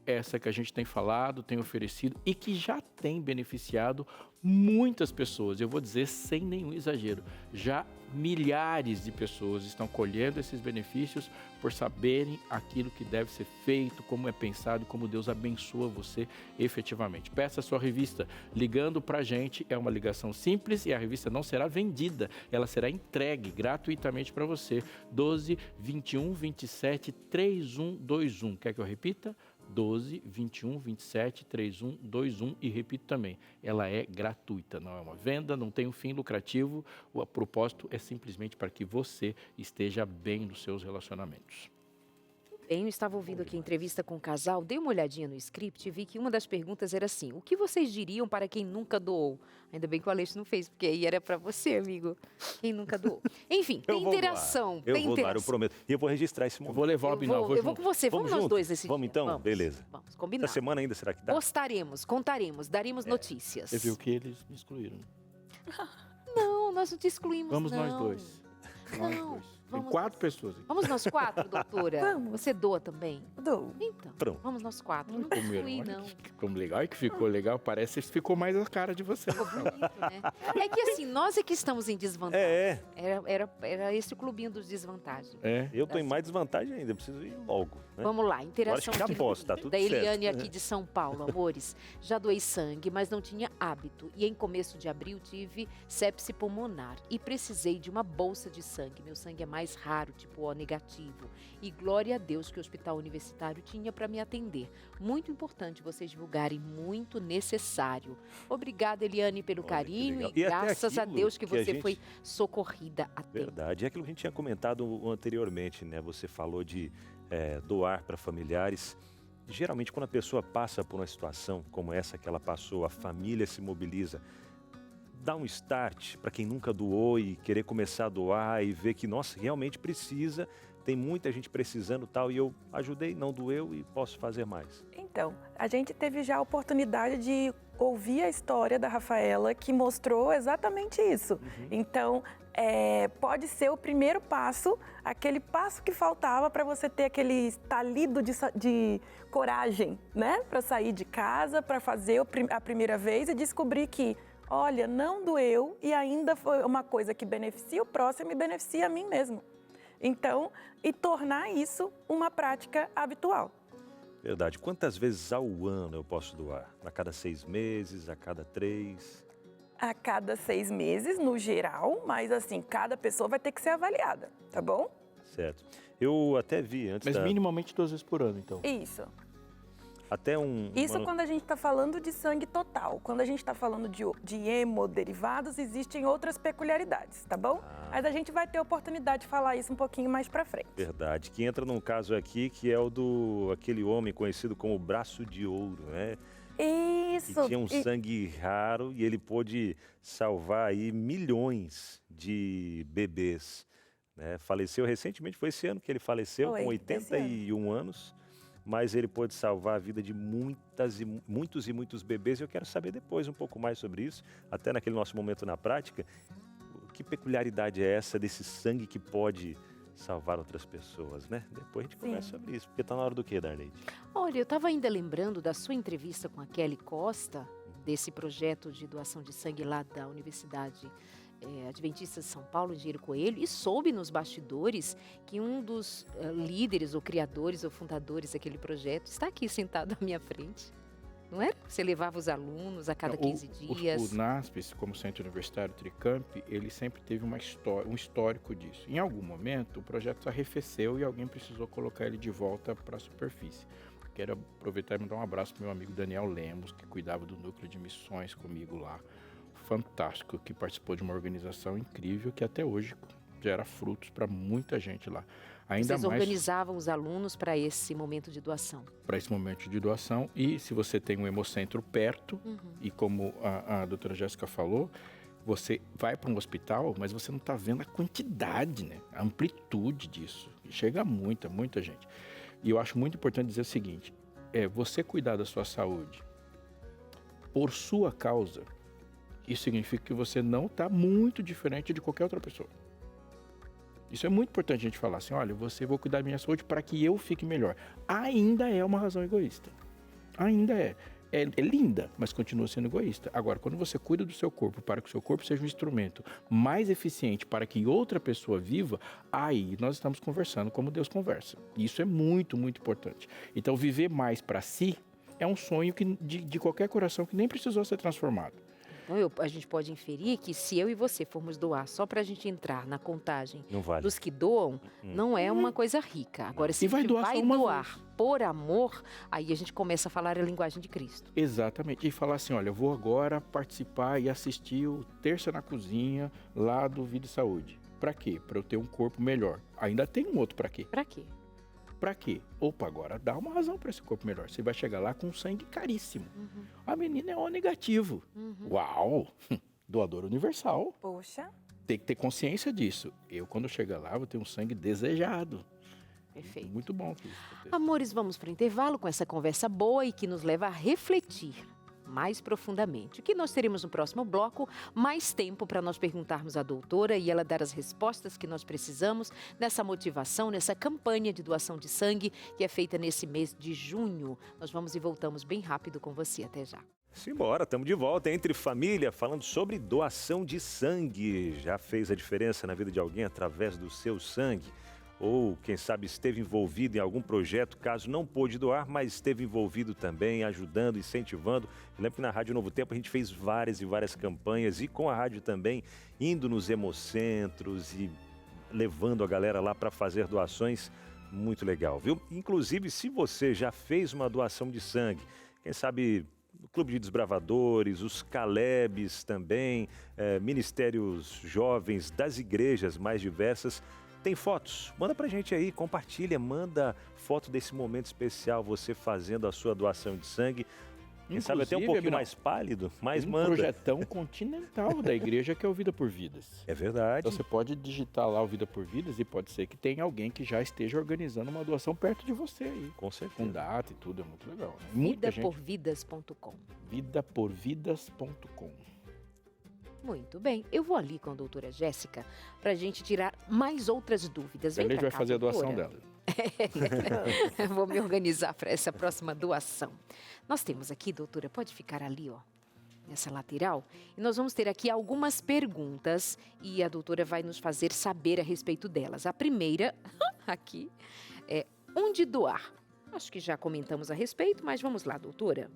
Essa que a gente tem falado, tem oferecido e que já tem beneficiado muitas pessoas. Eu vou dizer sem nenhum exagero, já milhares de pessoas estão colhendo esses benefícios por saberem aquilo que deve ser feito, como é pensado, como Deus abençoa você efetivamente. Peça a sua revista. Ligando para a gente, é uma ligação simples e a revista não será vendida, ela será entregue gratuitamente para você. 12 21 27 3121. Quer que eu repita? 12 21 27 3121 e repito também, ela é gratuita, não é uma venda, não tem um fim lucrativo, o propósito é simplesmente para que você esteja bem nos seus relacionamentos. Bem, eu estava ouvindo aqui a entrevista com o casal, dei uma olhadinha no script e vi que uma das perguntas era assim: o que vocês diriam para quem nunca doou? Ainda bem que o Aleixo não fez, porque aí era para você, amigo, quem nunca doou. Enfim, tem interação. Eu vou dar, eu prometo. E eu vou registrar esse momento. Eu vou levar o Binal, eu vou com você, vamos nós dois esse Vamos dia. então? Beleza. Vamos, combinado. Essa semana ainda, será que dá? Postaremos, contaremos, daremos notícias. Você viu que eles me excluíram. Não, nós não te excluímos, Vamos não. nós dois. Nós dois. Tem Vamos 4 pessoas aqui. Vamos nós 4, doutora? Vamos. Você doa também? Dou. Então, Pronto. vamos nós 4. Não te Comeram. excluí, Olha não. que como legal. Olha que ficou legal. Parece que ficou mais a cara de você. Ficou bonito, né? É que assim, nós é que estamos em desvantagem. É. Era esse o clubinho dos desvantagens. É. Eu tô em mais desvantagem ainda, eu preciso ir logo. Né? Vamos lá, interação Agora acho que já posso, tá tudo da Eliane certo. aqui de São Paulo, amores. Já doei sangue, mas não tinha hábito. E em começo de abril tive sepse pulmonar e precisei de uma bolsa de sangue. Meu sangue é mais raro, tipo O negativo. E glória a Deus que o hospital universitário tinha para me atender. Muito importante vocês divulgarem, muito necessário. Obrigada, Eliane, pelo Olha, carinho que legal. e E até graças a aquilo Deus que que a você gente- foi socorrida a tempo. Verdade. É aquilo que a gente tinha comentado anteriormente, né? Você falou de doar para familiares. Geralmente, quando a pessoa passa por uma situação como essa que ela passou, a família se mobiliza. Dá um start para quem nunca doou e querer começar a doar e ver que, nossa, realmente precisa, tem muita gente precisando tal, e eu ajudei, não doeu e posso fazer mais. Então, a gente teve já a oportunidade de ouvir a história da Rafaela, que mostrou exatamente isso. Então, pode ser o primeiro passo, aquele passo que faltava para você ter aquele estalido de coragem, né? Para sair de casa, para fazer a primeira vez e descobrir que, olha, não doeu e ainda foi uma coisa que beneficia o próximo e beneficia a mim mesmo. Então, e tornar isso uma prática habitual. Verdade. Quantas vezes ao ano eu posso doar? A cada 6 meses, a cada 3? A cada 6 meses, no geral, mas assim, cada pessoa vai ter que ser avaliada, tá bom? Certo. Eu até vi antes Mas minimamente 2 vezes por ano, então. Isso. até Isso quando a gente está falando de sangue total. Quando a gente está falando de hemoderivados, existem outras peculiaridades, tá bom? Mas a gente vai ter oportunidade de falar isso um pouquinho mais pra frente. Verdade. Que entra num caso aqui que é o do aquele homem conhecido como Braço de Ouro, né? Isso. Que tinha um sangue raro e ele pôde salvar aí milhões de bebês, né? Faleceu recentemente, foi esse ano que ele faleceu, Foi, com esse 81 anos, mas ele pôde salvar a vida de muitos bebês. E eu quero saber depois um pouco mais sobre isso, até naquele nosso momento na prática. Que peculiaridade é essa desse sangue que pode salvar outras pessoas, né? Depois a gente conversa sobre isso, porque tá na hora do quê, Darleide? Olha, eu estava ainda lembrando da sua entrevista com a Kelly Costa, desse projeto de doação de sangue lá da Universidade Adventista de São Paulo, Engenheiro Coelho, e soube nos bastidores que um dos líderes ou criadores ou fundadores daquele projeto está aqui sentado à minha frente. Não era? Você levava os alunos a cada 15 dias. O NASP, como Centro Universitário Tricamp, ele sempre teve um histórico disso. Em algum momento, o projeto arrefeceu e alguém precisou colocar ele de volta para a superfície. Quero aproveitar e mandar um abraço para meu amigo Daniel Lemos, que cuidava do núcleo de missões comigo lá. Fantástico, que participou de uma organização incrível que até hoje gera frutos para muita gente lá. Ainda Vocês mais organizavam os alunos para esse momento de doação. para esse momento de doação. E se você tem um hemocentro perto, e como a doutora Jéssica falou, você vai para um hospital, mas você não está vendo a quantidade, né? A amplitude disso. Chega a muita gente. E eu acho muito importante dizer o seguinte, você cuidar da sua saúde por sua causa, Isso significa que você não está muito diferente de qualquer outra pessoa. Isso é muito importante a gente falar assim, olha, vou cuidar da minha saúde para que eu fique melhor. Ainda é uma razão egoísta. Ainda é. É linda, mas continua sendo egoísta. Agora, quando você cuida do seu corpo para que o seu corpo seja um instrumento mais eficiente para que outra pessoa viva, aí nós estamos conversando como Deus conversa. Isso é muito, muito importante. Então, viver mais para si é um sonho de qualquer coração que nem precisou ser transformado. Então, a gente pode inferir que se eu e você formos doar só para a gente entrar na contagem dos que doam, não é uma coisa rica. Agora, se a gente vai doar por amor, aí a gente começa a falar a linguagem de Cristo. Exatamente. E falar assim, olha, eu vou agora participar e assistir o Terça na Cozinha lá do Vida e Saúde. Para quê? Para eu ter um corpo melhor. Ainda tem um outro para quê? Para quê? Pra quê? Opa, agora dá uma razão para esse corpo melhor. Você vai chegar lá com sangue caríssimo. A menina é O negativo. Uau! Doador universal. Poxa. Tem que ter consciência disso. Eu, quando chegar lá, vou ter um sangue desejado. Perfeito. Muito bom. Amores, vamos para o intervalo com essa conversa boa e que nos leva a refletir mais profundamente. O que nós teremos no próximo bloco? Mais tempo para nós perguntarmos à doutora e ela dar as respostas que nós precisamos nessa motivação, nessa campanha de doação de sangue que é feita nesse mês de junho. Nós vamos e voltamos bem rápido com você. Até já. Simbora, estamos de volta Entre Família, falando sobre doação de sangue. Já fez a diferença na vida de alguém através do seu sangue? Ou, quem sabe, esteve envolvido em algum projeto, caso não pôde doar, mas esteve envolvido também, ajudando, incentivando. Eu lembro que na Rádio Novo Tempo a gente fez várias e várias campanhas e com a rádio também, indo nos hemocentros e levando a galera lá para fazer doações. Muito legal, viu? Inclusive, se você já fez uma doação de sangue, quem sabe o Clube de Desbravadores, os Calebs também, ministérios jovens das igrejas mais diversas, tem fotos? Manda pra gente aí, compartilha, manda foto desse momento especial, você fazendo a sua doação de sangue. Quem sabe até um pouquinho mais pálido, mas manda. Um projetão continental da igreja que é o Vida por Vidas. É verdade. Então você pode digitar lá o Vida por Vidas e pode ser que tenha alguém que já esteja organizando uma doação perto de você aí. Com certeza. Com data e tudo, é muito legal. Né? Vidaporvidas.com. Vidaporvidas.com. Muito bem, eu vou ali com a doutora Jéssica para a gente tirar mais outras dúvidas. Ele vai fazer a doação dela. Vou me organizar para essa próxima doação. Nós temos aqui, doutora, pode ficar ali, ó, nessa lateral. E nós vamos ter aqui algumas perguntas e a doutora vai nos fazer saber a respeito delas. A primeira, aqui, é onde doar? Acho que já comentamos a respeito, mas vamos lá, doutora.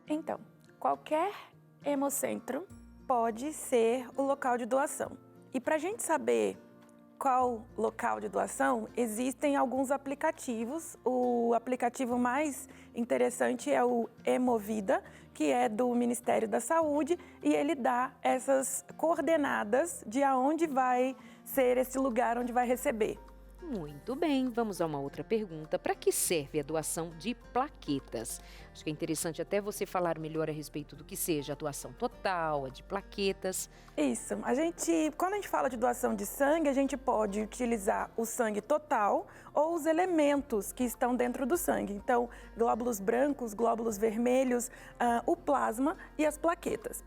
Então, qualquer hemocentro pode ser o local de doação. E para a gente saber qual local de doação, existem alguns aplicativos. O aplicativo mais interessante é o Hemovida, que é do Ministério da Saúde, e ele dá essas coordenadas de aonde vai ser esse lugar onde vai receber. Muito bem, vamos a uma outra pergunta. Para que serve a doação de plaquetas? Acho que é interessante até você falar melhor a respeito do que seja a doação total, a de plaquetas. Isso, quando a gente fala de doação de sangue, a gente pode utilizar o sangue total ou os elementos que estão dentro do sangue. Então, glóbulos brancos, glóbulos vermelhos, o plasma e as plaquetas.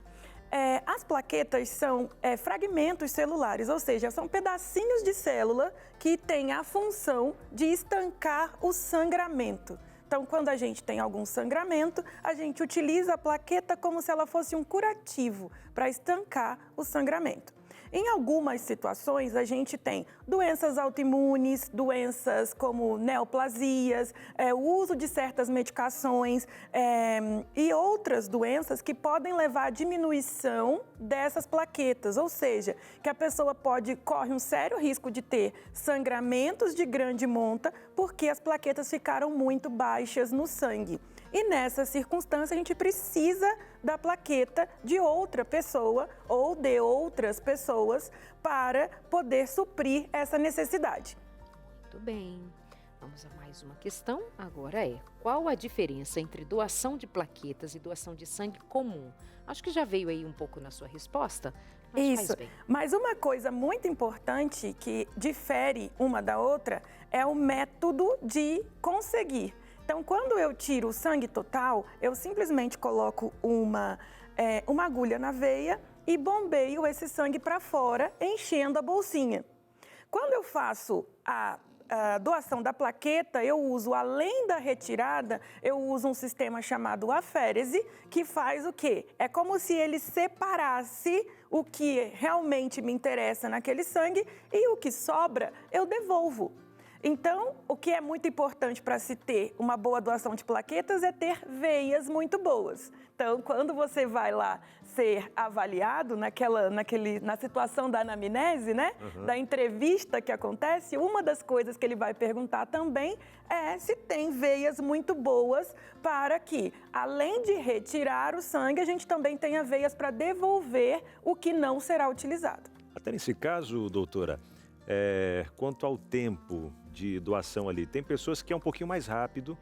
As plaquetas são fragmentos celulares, ou seja, são pedacinhos de célula que têm a função de estancar o sangramento. Então, quando a gente tem algum sangramento, a gente utiliza a plaqueta como se ela fosse um curativo para estancar o sangramento. Em algumas situações, a gente tem doenças autoimunes, doenças como neoplasias, o uso de certas medicações e outras doenças que podem levar à diminuição dessas plaquetas, ou seja, que a pessoa corre um sério risco de ter sangramentos de grande monta porque as plaquetas ficaram muito baixas no sangue. E nessa circunstância, a gente precisa da plaqueta de outra pessoa ou de outras pessoas para poder suprir essa necessidade. Muito bem. Vamos a mais uma questão. Agora qual a diferença entre doação de plaquetas e doação de sangue comum? Acho que já veio aí um pouco na sua resposta. Mas isso, faz bem. Mas uma coisa muito importante que difere uma da outra é o método de conseguir. Então, quando eu tiro o sangue total, eu simplesmente coloco uma uma agulha na veia e bombeio esse sangue para fora, enchendo a bolsinha. Quando eu faço a doação da plaqueta, eu uso, além da retirada, eu uso um sistema chamado aférese, que faz o quê? É como se ele separasse o que realmente me interessa naquele sangue e o que sobra eu devolvo. Então, o que é muito importante para se ter uma boa doação de plaquetas é ter veias muito boas. Então, quando você vai lá ser avaliado na situação da anamnese, né? Da entrevista que acontece, uma das coisas que ele vai perguntar também é se tem veias muito boas para que, além de retirar o sangue, a gente também tenha veias para devolver o que não será utilizado. Até nesse caso, doutora, quanto ao tempo de doação ali, tem pessoas que é um pouquinho mais rápido,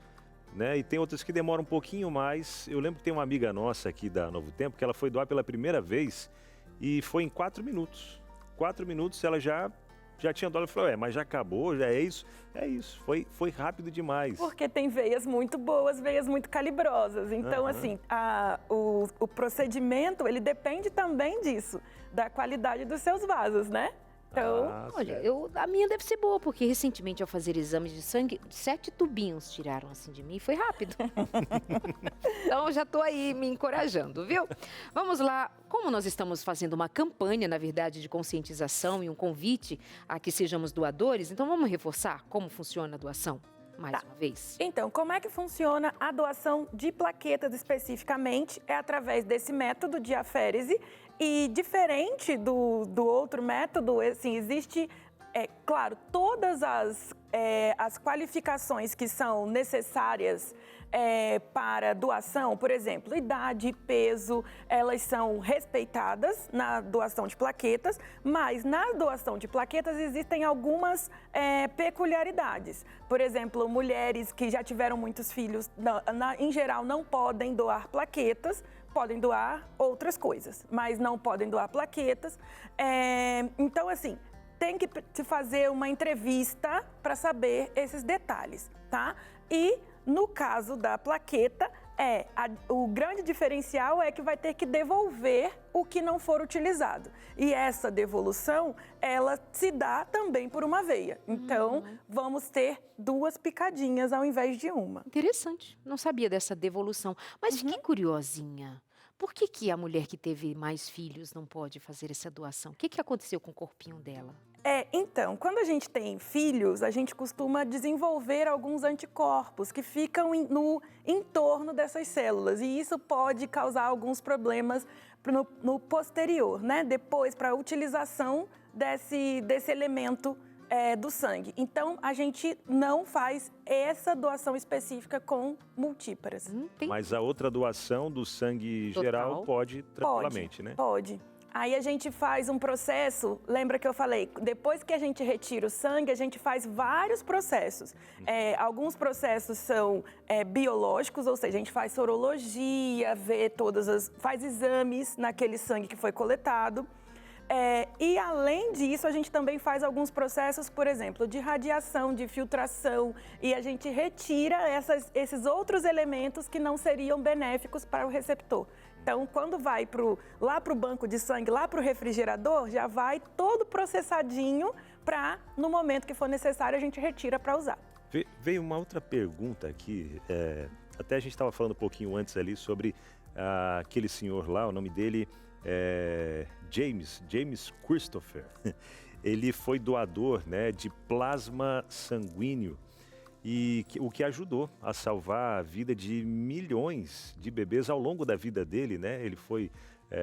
né? E tem outras que demoram um pouquinho mais. Eu lembro que tem uma amiga nossa aqui da Novo Tempo que ela foi doar pela primeira vez e foi em 4 minutos. 4 minutos ela já tinha doado. Ela falou, mas já acabou, já é isso? É isso, foi rápido demais. Porque tem veias muito boas, veias muito calibrosas. Então, assim, o procedimento, ele depende também disso, da qualidade dos seus vasos, né? Então, olha, a minha deve ser boa, porque recentemente ao fazer exames de sangue, 7 tubinhos tiraram assim de mim e foi rápido. Então eu já tô aí me encorajando, viu? Vamos lá, como nós estamos fazendo uma campanha, na verdade, de conscientização e um convite a que sejamos doadores, então vamos reforçar como funciona a doação? Mais uma vez. Então, como é que funciona a doação de plaquetas especificamente? É através desse método de aférese. E diferente do outro método, assim, existe, claro, todas as qualificações que são necessárias para doação, por exemplo, idade, peso, elas são respeitadas na doação de plaquetas, mas na doação de plaquetas existem algumas peculiaridades. Por exemplo, mulheres que já tiveram muitos filhos, em geral, não podem doar plaquetas, podem doar outras coisas, mas não podem doar plaquetas. Então, assim, tem que se fazer uma entrevista para saber esses detalhes, tá? E no caso da plaqueta, o grande diferencial é que vai ter que devolver o que não for utilizado. E essa devolução, ela se dá também por uma veia. Então, vamos ter 2 picadinhas ao invés de uma. Interessante, não sabia dessa devolução. Mas fiquei curiosinha. Por que a mulher que teve mais filhos não pode fazer essa doação? O que aconteceu com o corpinho dela? Então, quando a gente tem filhos, a gente costuma desenvolver alguns anticorpos que ficam no entorno dessas células. E isso pode causar alguns problemas no posterior, né? Depois, para a utilização desse elemento do sangue. Então, a gente não faz essa doação específica com multíparas. Mas a outra doação do sangue geral pode tranquilamente, né? Pode. Aí a gente faz um processo, lembra que eu falei, depois que a gente retira o sangue, a gente faz vários processos. Alguns processos são biológicos, ou seja, a gente faz sorologia, faz exames naquele sangue que foi coletado. E além disso, a gente também faz alguns processos, por exemplo, de radiação, de filtração, e a gente retira esses outros elementos que não seriam benéficos para o receptor. Então, quando vai lá para o banco de sangue, lá para o refrigerador, já vai todo processadinho para, no momento que for necessário, a gente retira para usar. Veio uma outra pergunta aqui, até a gente estava falando um pouquinho antes ali sobre aquele senhor lá, o nome dele é James Christopher. Ele foi doador, né, de plasma sanguíneo, e o que ajudou a salvar a vida de milhões de bebês ao longo da vida dele, né? Ele foi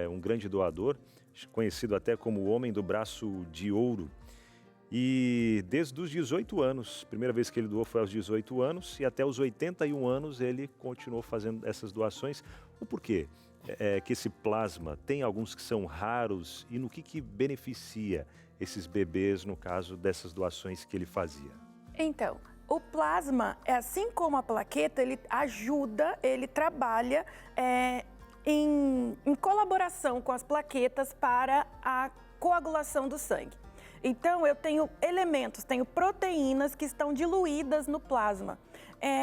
um grande doador, conhecido até como o Homem do Braço de Ouro. E desde os 18 anos, a primeira vez que ele doou foi aos 18 anos, e até os 81 anos ele continuou fazendo essas doações. O porquê? Que esse plasma tem alguns que são raros, e no que beneficia esses bebês no caso dessas doações que ele fazia? Então, o plasma, assim como a plaqueta, ele ajuda, ele trabalha em colaboração com as plaquetas para a coagulação do sangue. Então, eu tenho elementos, tenho proteínas que estão diluídas no plasma.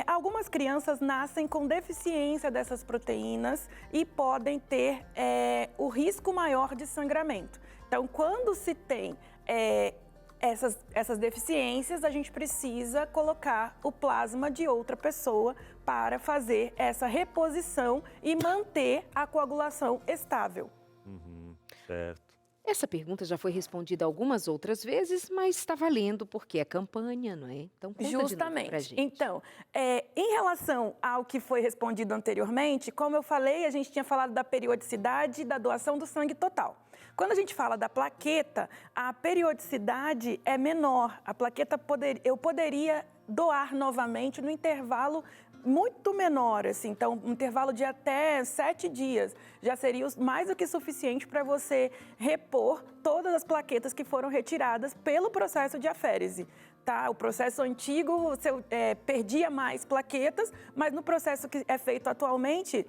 Algumas crianças nascem com deficiência dessas proteínas e podem ter o risco maior de sangramento. Então, quando se tem essas deficiências, a gente precisa colocar o plasma de outra pessoa para fazer essa reposição e manter a coagulação estável. Certo. Essa pergunta já foi respondida algumas outras vezes, mas está valendo porque é campanha, não é? Então, conta Justamente. De novo pra gente. Então, em relação ao que foi respondido anteriormente, como eu falei, a gente tinha falado da periodicidade da doação do sangue total. Quando a gente fala da plaqueta, a periodicidade é menor. A plaqueta eu poderia doar novamente no intervalo muito menor, assim. Então, um intervalo de até 7 dias já seria mais do que suficiente para você repor todas as plaquetas que foram retiradas pelo processo de aférese. Tá? O processo antigo, você perdia mais plaquetas, mas no processo que é feito atualmente,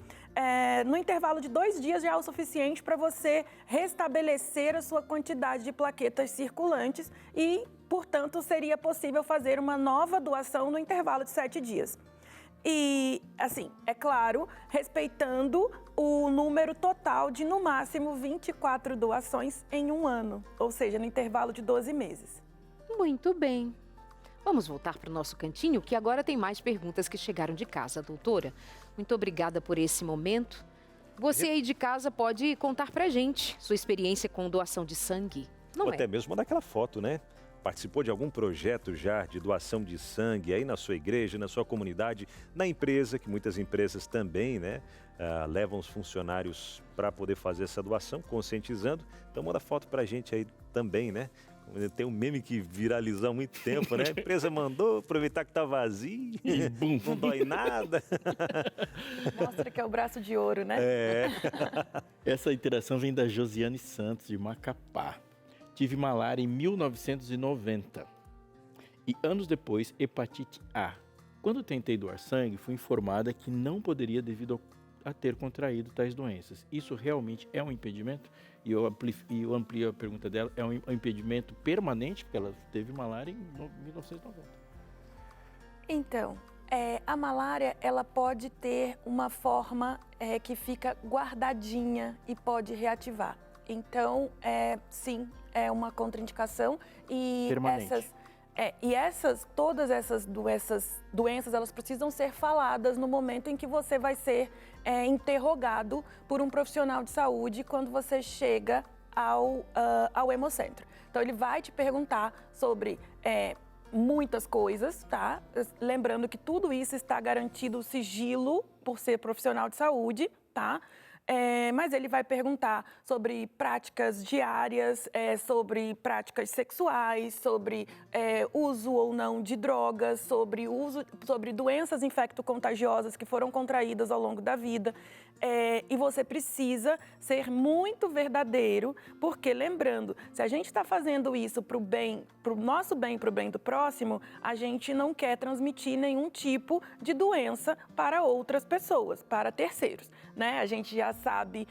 no intervalo de 2 dias já é o suficiente para você restabelecer a sua quantidade de plaquetas circulantes e, portanto, seria possível fazer uma nova doação no intervalo de 7 dias. E, assim, é claro, respeitando o número total de, no máximo, 24 doações em um ano, ou seja, no intervalo de 12 meses. Muito bem. Vamos voltar para o nosso cantinho, que agora tem mais perguntas que chegaram de casa, doutora. Muito obrigada por esse momento. Você aí de casa pode contar pra gente sua experiência com doação de sangue, não Ou é? até mesmo mandar aquela foto, né? Participou de algum projeto já de doação de sangue aí na sua igreja, na sua comunidade, na empresa, que muitas empresas também, né, levam os funcionários para poder fazer essa doação, conscientizando. Então manda foto pra gente aí também, né? Tem um meme que viralizou há muito tempo, né? A empresa mandou, aproveitar que tá vazio, não dói nada. Mostra que é o braço de ouro, né? Essa interação vem da Josiane Santos, de Macapá. Tive malária em 1990 e anos depois hepatite A. Quando tentei doar sangue, fui informada que não poderia devido a ter contraído tais doenças. Isso realmente é um impedimento? E eu amplio a pergunta dela, é um impedimento permanente? Porque ela teve malária em 1990. Então, a malária, ela pode ter uma forma que fica guardadinha e pode reativar. Então, sim, é uma contraindicação e permanente. Todas essas doenças, elas precisam ser faladas no momento em que você vai ser interrogado por um profissional de saúde quando você chega ao hemocentro. Então, ele vai te perguntar sobre muitas coisas, tá? Lembrando que tudo isso está garantido o sigilo por ser profissional de saúde, tá? Mas ele vai perguntar sobre práticas diárias, sobre práticas sexuais, sobre uso ou não de drogas, sobre doenças infecto-contagiosas que foram contraídas ao longo da vida. E você precisa ser muito verdadeiro, porque, lembrando, se a gente está fazendo isso para o nosso bem, para o bem do próximo, a gente não quer transmitir nenhum tipo de doença para outras pessoas, para terceiros, né? A gente já sabe,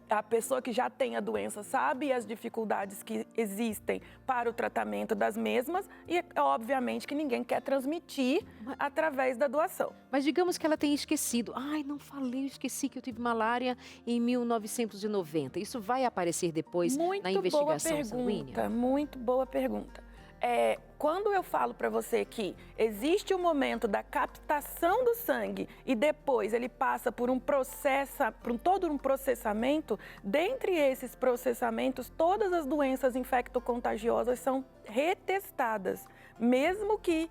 a pessoa que já tem a doença sabe as dificuldades que existem para o tratamento das mesmas e, obviamente, que ninguém quer transmitir através da doação. Mas digamos que ela tenha esquecido. Ai, não falei, esqueci que eu tive malária em 1990. Isso vai aparecer depois na investigação sanguínea? Muito boa pergunta. Quando eu falo para você que existe um momento da captação do sangue e depois ele passa por todo um processamento, dentre esses processamentos, todas as doenças infecto-contagiosas são retestadas. Mesmo que,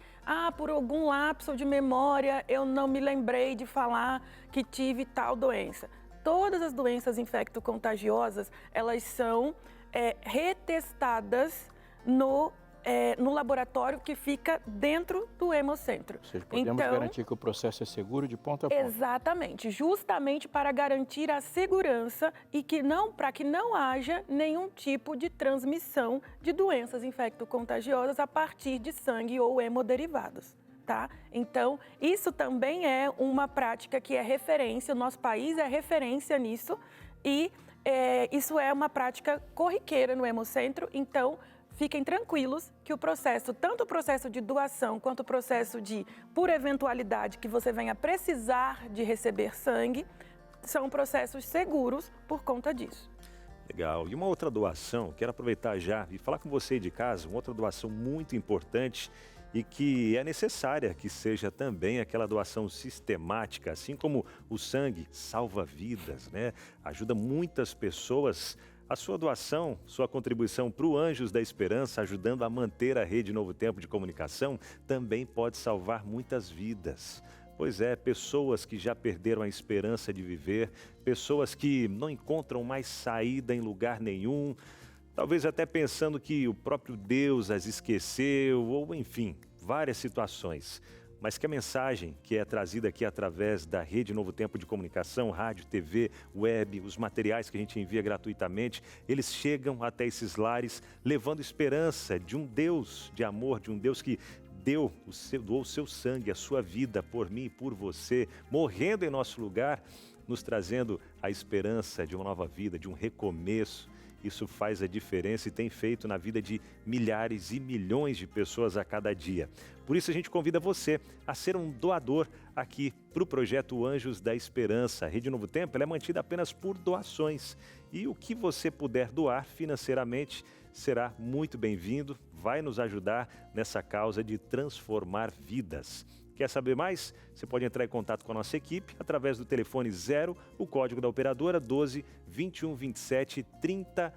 por algum lapso de memória, eu não me lembrei de falar que tive tal doença. Todas as doenças infecto-contagiosas, elas são retestadas no laboratório que fica dentro do hemocentro. Ou seja, podemos garantir que o processo é seguro de ponta a ponta. Exatamente, justamente para garantir a segurança e para que não haja nenhum tipo de transmissão de doenças infecto-contagiosas a partir de sangue ou hemoderivados. Tá? Então, isso também é uma prática que é referência, o nosso país é referência nisso e isso é uma prática corriqueira no hemocentro, então fiquem tranquilos que o processo, tanto o processo de doação quanto o processo de, por eventualidade, que você venha precisar de receber sangue, são processos seguros por conta disso. Legal. E uma outra doação, quero aproveitar já e falar com você de casa, uma outra doação muito importante e que é necessária que seja também aquela doação sistemática, assim como o sangue salva vidas, né? Ajuda muitas pessoas. A sua doação, sua contribuição para o Anjos da Esperança, ajudando a manter a rede Novo Tempo de Comunicação, também pode salvar muitas vidas. Pois é, pessoas que já perderam a esperança de viver, pessoas que não encontram mais saída em lugar nenhum, talvez até pensando que o próprio Deus as esqueceu, ou enfim, várias situações. Mas que a mensagem que é trazida aqui através da Rede Novo Tempo de Comunicação, rádio, TV, web, os materiais que a gente envia gratuitamente, eles chegam até esses lares levando esperança de um Deus de amor, de um Deus que doou o seu sangue, a sua vida por mim e por você, morrendo em nosso lugar, nos trazendo a esperança de uma nova vida, de um recomeço. Isso faz a diferença e tem feito na vida de milhares e milhões de pessoas a cada dia. Por isso a gente convida você a ser um doador aqui para o projeto Anjos da Esperança. A Rede Novo Tempo ela é mantida apenas por doações. E o que você puder doar financeiramente será muito bem-vindo, vai nos ajudar nessa causa de transformar vidas. Quer saber mais? Você pode entrar em contato com a nossa equipe através do telefone 0, o código da operadora 12 21 27 30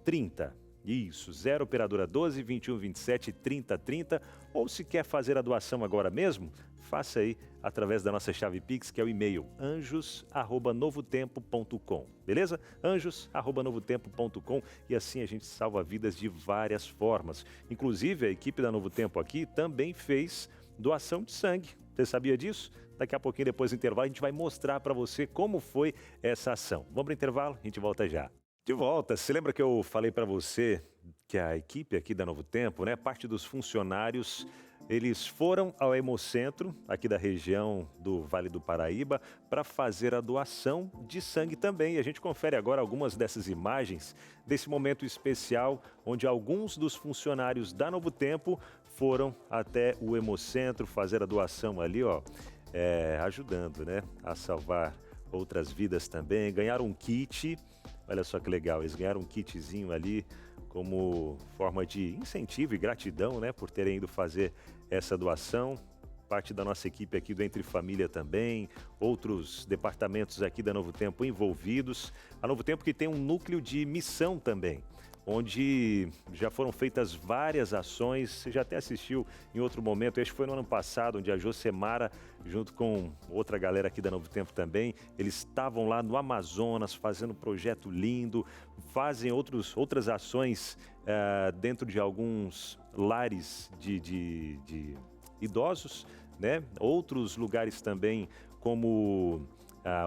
30. Isso, 0 operadora 12 21 27 30 30. Ou se quer fazer a doação agora mesmo, faça aí através da nossa chave Pix, que é o e-mail anjos@novotempo.com. Beleza? anjos@novotempo.com, e assim a gente salva vidas de várias formas. Inclusive, a equipe da Novo Tempo aqui também fez doação de sangue. Você sabia disso? Daqui a pouquinho, depois do intervalo, a gente vai mostrar para você como foi essa ação. Vamos para o intervalo? A gente volta já. De volta, você lembra que eu falei para você que a equipe aqui da Novo Tempo, né, parte dos funcionários, eles foram ao Hemocentro, aqui da região do Vale do Paraíba, para fazer a doação de sangue também. E a gente confere agora algumas dessas imagens desse momento especial, onde alguns dos funcionários da Novo Tempo foram até o Hemocentro fazer a doação ali, ó, ajudando, né, a salvar outras vidas também. Ganharam um kit, olha só que legal, eles ganharam um kitzinho ali como forma de incentivo e gratidão, né, por terem ido fazer essa doação. Parte da nossa equipe aqui do Entre Família também, outros departamentos aqui da Novo Tempo envolvidos. A Novo Tempo que tem um núcleo de missão também, onde já foram feitas várias ações. Você já até assistiu em outro momento, acho que foi no ano passado, onde a Josemara, junto com outra galera aqui da Novo Tempo também, eles estavam lá no Amazonas fazendo um projeto lindo, fazem outras ações dentro de alguns lares de idosos, né? Outros lugares também, como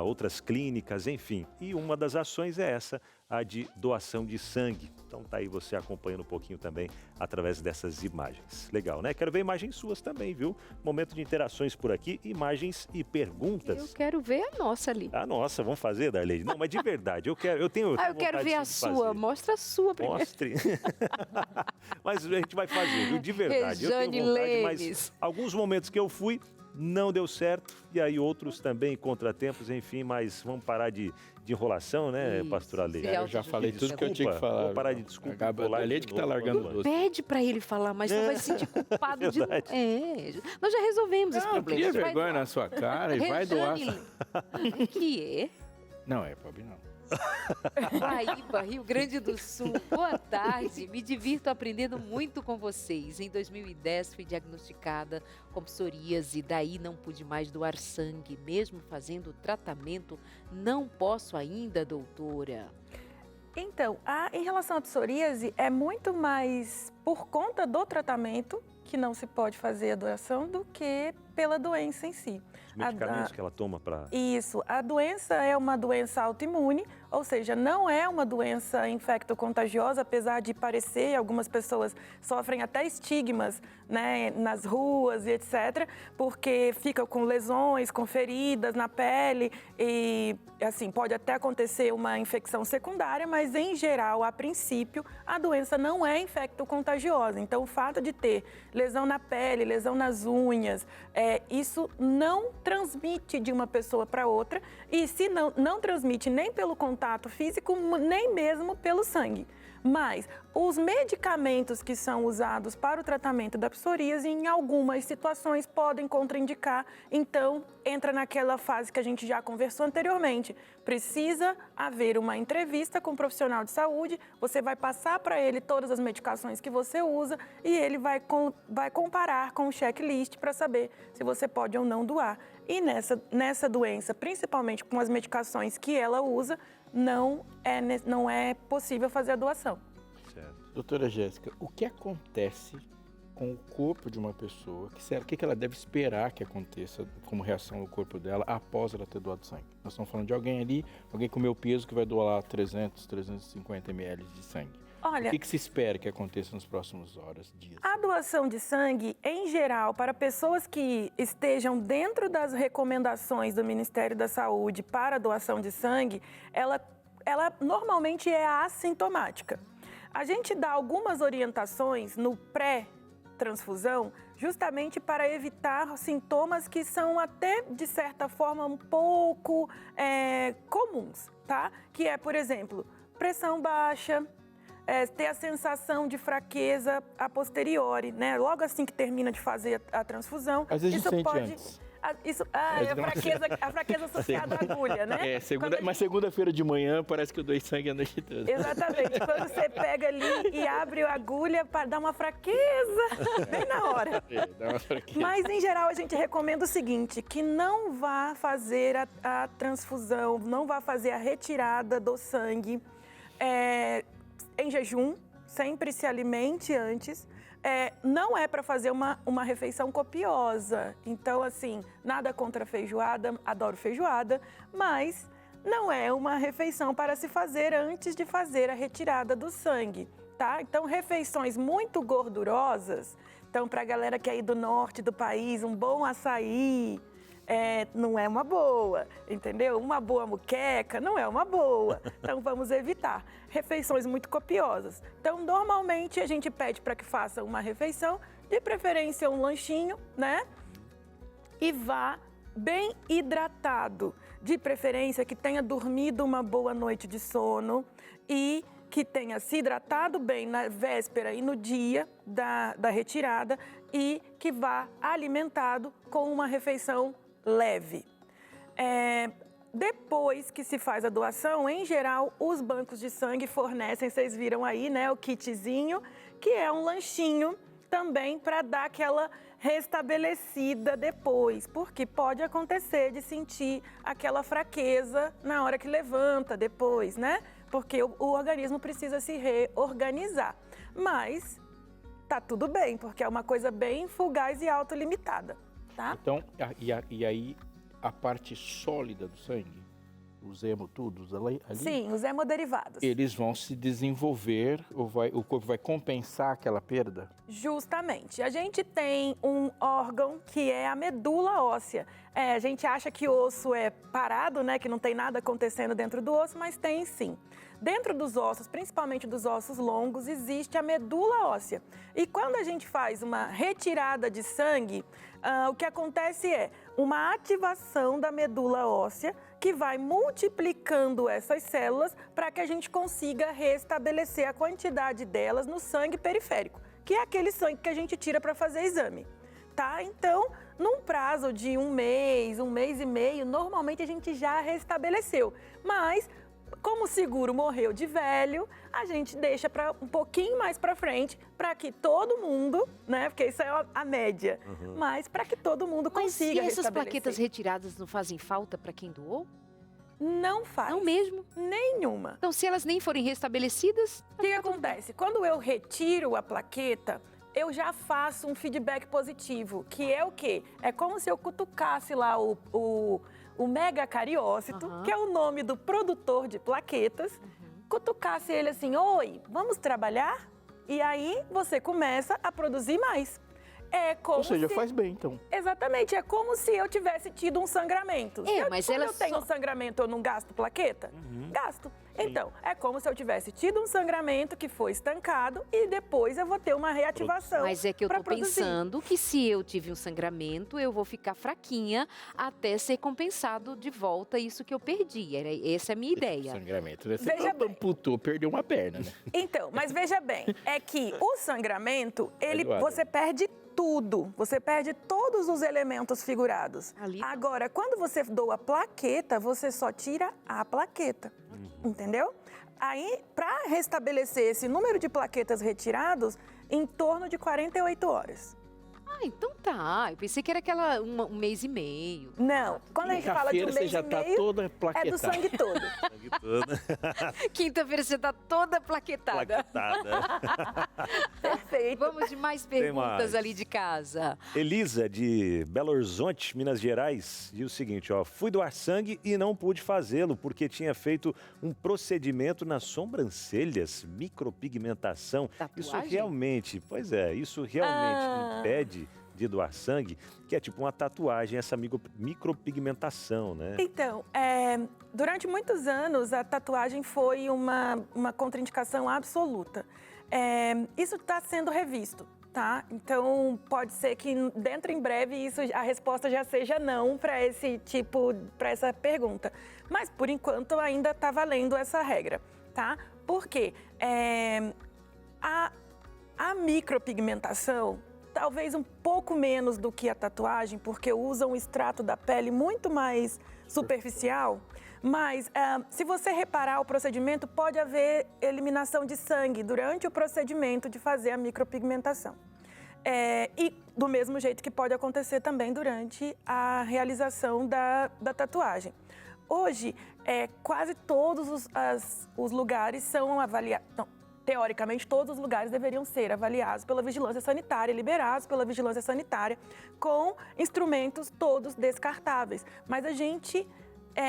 outras clínicas, enfim. E uma das ações é essa, a de doação de sangue. Então tá aí você acompanhando um pouquinho também através dessas imagens. Legal, né? Quero ver imagens suas também, viu? Momento de interações por aqui, imagens e perguntas. Eu quero ver a nossa ali. A nossa, vamos fazer, Darlene? Não, mas de verdade, eu quero eu quero ver a sua. Mostra a sua primeiro. Mostre. Mas a gente vai fazer, viu? De verdade. Rejane eu tenho vontade, Lemes. mas alguns momentos que eu fui, não deu certo. E aí outros também, contratempos, enfim. Mas vamos parar de enrolação, né, Isso, pastora Leite? Eu já falei tudo que eu tinha que falar. Vou parar de desculpa. A Leite que tá largando o doce. Pede pra ele falar, mas não vai se sentir culpado de... Verdade. Nós já resolvemos esse problema. Cria Vai vergonha doar. na sua cara e vai doar. Que é? Não é, Bob, não. Paraíba, Rio Grande do Sul. Boa tarde. Me divirto aprendendo muito com vocês. Em 2010 fui diagnosticada com psoríase, daí não pude mais doar sangue. Mesmo fazendo o tratamento, não posso ainda, doutora. Então, em relação à psoríase, é muito mais por conta do tratamento que não se pode fazer a doação do que pela doença em si. Os medicamentos que ela toma para... Isso. A doença é uma doença autoimune, ou seja, não é uma doença infecto-contagiosa, apesar de parecer, algumas pessoas sofrem até estigmas, né, nas ruas e etc., porque ficam com lesões, com feridas na pele e, assim, pode até acontecer uma infecção secundária, mas, em geral, a princípio, a doença não é infecto-contagiosa. Então, o fato de ter lesão na pele, lesão nas unhas, isso não transmite de uma pessoa para outra e, se não transmite nem pelo contato físico, nem mesmo pelo sangue. Mas os medicamentos que são usados para o tratamento da psoríase, em algumas situações, podem contraindicar. Então, entra naquela fase que a gente já conversou anteriormente. Precisa haver uma entrevista com um profissional de saúde, você vai passar para ele todas as medicações que você usa e ele vai comparar com o checklist para saber se você pode ou não doar. E nessa doença, principalmente com as medicações que ela usa, não é possível fazer a doação. Certo. Doutora Jéssica, o que acontece com o corpo de uma pessoa? O que ela deve esperar que aconteça como reação ao corpo dela após ela ter doado sangue? Nós estamos falando de alguém ali, alguém com meu peso que vai doar lá 300, 350 ml de sangue. Olha, o que se espera que aconteça nos próximos horas, dias? A doação de sangue, em geral, para pessoas que estejam dentro das recomendações do Ministério da Saúde para a doação de sangue, ela normalmente é assintomática. A gente dá algumas orientações no pré-transfusão justamente para evitar sintomas que são até, de certa forma, um pouco comuns, tá? Que é, por exemplo, pressão baixa, ter a sensação de fraqueza a posteriori, né? Logo assim que termina de fazer a transfusão. Às vezes a gente sente antes. A fraqueza associada à agulha, né? Mas segunda-feira de manhã parece que eu dou sangue a noite toda. Exatamente. Quando você pega ali e abre a agulha para dar uma fraqueza, bem na hora. Dá uma fraqueza. Mas, em geral, a gente recomenda o seguinte, que não vá fazer a transfusão, não vá fazer a retirada do sangue em jejum, sempre se alimente antes. Não é para fazer uma refeição copiosa. Então, assim, nada contra feijoada, adoro feijoada, mas não é uma refeição para se fazer antes de fazer a retirada do sangue, tá? Então, refeições muito gordurosas, então, para a galera que é aí do norte do país, um bom açaí, não é uma boa, entendeu? Uma boa moqueca não é uma boa. Então, vamos evitar refeições muito copiosas. Então, normalmente, a gente pede para que faça uma refeição, de preferência um lanchinho, né? E vá bem hidratado. De preferência que tenha dormido uma boa noite de sono e que tenha se hidratado bem na véspera e no dia da retirada e que vá alimentado com uma refeição leve. Depois que se faz a doação, em geral, os bancos de sangue fornecem, vocês viram aí, né, o kitzinho, que é um lanchinho também para dar aquela restabelecida depois, porque pode acontecer de sentir aquela fraqueza na hora que levanta depois, né? Porque o organismo precisa se reorganizar. Mas tá tudo bem, porque é uma coisa bem fugaz e autolimitada. Tá? Então, e aí a parte sólida do sangue, os hemotudos ali? Sim, os hemoderivados. Eles vão se desenvolver, o corpo vai compensar aquela perda? Justamente. A gente tem um órgão que é a medula óssea. A gente acha que o osso é parado, né, que não tem nada acontecendo dentro do osso, mas tem sim. Dentro dos ossos, principalmente dos ossos longos, existe a medula óssea. E quando a gente faz uma retirada de sangue, o que acontece é uma ativação da medula óssea que vai multiplicando essas células para que a gente consiga restabelecer a quantidade delas no sangue periférico, que é aquele sangue que a gente tira para fazer exame. Tá? Então, num prazo de um mês e meio, normalmente a gente já restabeleceu. Mas, como o seguro morreu de velho, a gente deixa para um pouquinho mais para frente, para que todo mundo, né, porque isso é a média, mas para que todo mundo consiga Mas essas restabelecer. plaquetas retiradas não fazem falta para quem doou? Não faz. Não mesmo? Nenhuma. Então, se elas nem forem restabelecidas... O que acontece? Quando eu retiro a plaqueta, eu já faço um feedback positivo, que é o quê? É como se eu cutucasse lá o megacariócito, que é o nome do produtor de plaquetas, cutucasse ele assim, oi, vamos trabalhar? E aí você começa a produzir mais. É como Ou seja, faz bem, então. Exatamente, é como se eu tivesse tido um sangramento. Mas quando eu tenho um sangramento, eu não gasto plaqueta? Gasto. Então, é como se eu tivesse tido um sangramento que foi estancado e depois eu vou ter uma reativação. Mas é que eu pra tô produzir. pensando que se eu tive um sangramento, eu vou ficar fraquinha até ser compensado de volta isso que eu perdi. Essa é a minha ideia. Sangramento, né? Você Veja bem. amputou, perdeu uma perna, né? Então, mas veja bem, é que o sangramento, você perde tudo. Você perde todos os elementos figurados. Agora, quando você doa plaqueta, você só tira a plaqueta. Entendeu? Aí, para restabelecer esse número de plaquetas retirados, em torno de 48 horas. Então tá. Eu pensei que era um mês e meio. Não, quando a gente fala de um mês você já e tá meio, toda é plaquetada. do sangue todo. Sangue todo. Quinta-feira você tá toda plaquetada. Perfeito. Vamos de mais perguntas mais. ali de casa. Elisa, de Belo Horizonte, Minas Gerais, diz o seguinte, ó. Fui doar sangue e não pude fazê-lo porque tinha feito um procedimento nas sobrancelhas, micropigmentação. Isso Tatuagem? realmente, isso realmente impede de doar sangue, que é tipo uma tatuagem, essa micropigmentação, né? Então, durante muitos anos, a tatuagem foi uma contraindicação absoluta. Isso está sendo revisto, tá? Então, pode ser que dentro em breve a resposta já seja não para essa pergunta. Mas, por enquanto, ainda está valendo essa regra, tá? Por quê? A micropigmentação, talvez um pouco menos do que a tatuagem, porque usa um extrato da pele muito mais superficial, mas se você reparar o procedimento, pode haver eliminação de sangue durante o procedimento de fazer a micropigmentação. E do mesmo jeito que pode acontecer também durante a realização da tatuagem. Hoje, quase todos os lugares são avaliados. Teoricamente, todos os lugares deveriam ser avaliados pela vigilância sanitária, liberados pela vigilância sanitária, com instrumentos todos descartáveis. Mas a gente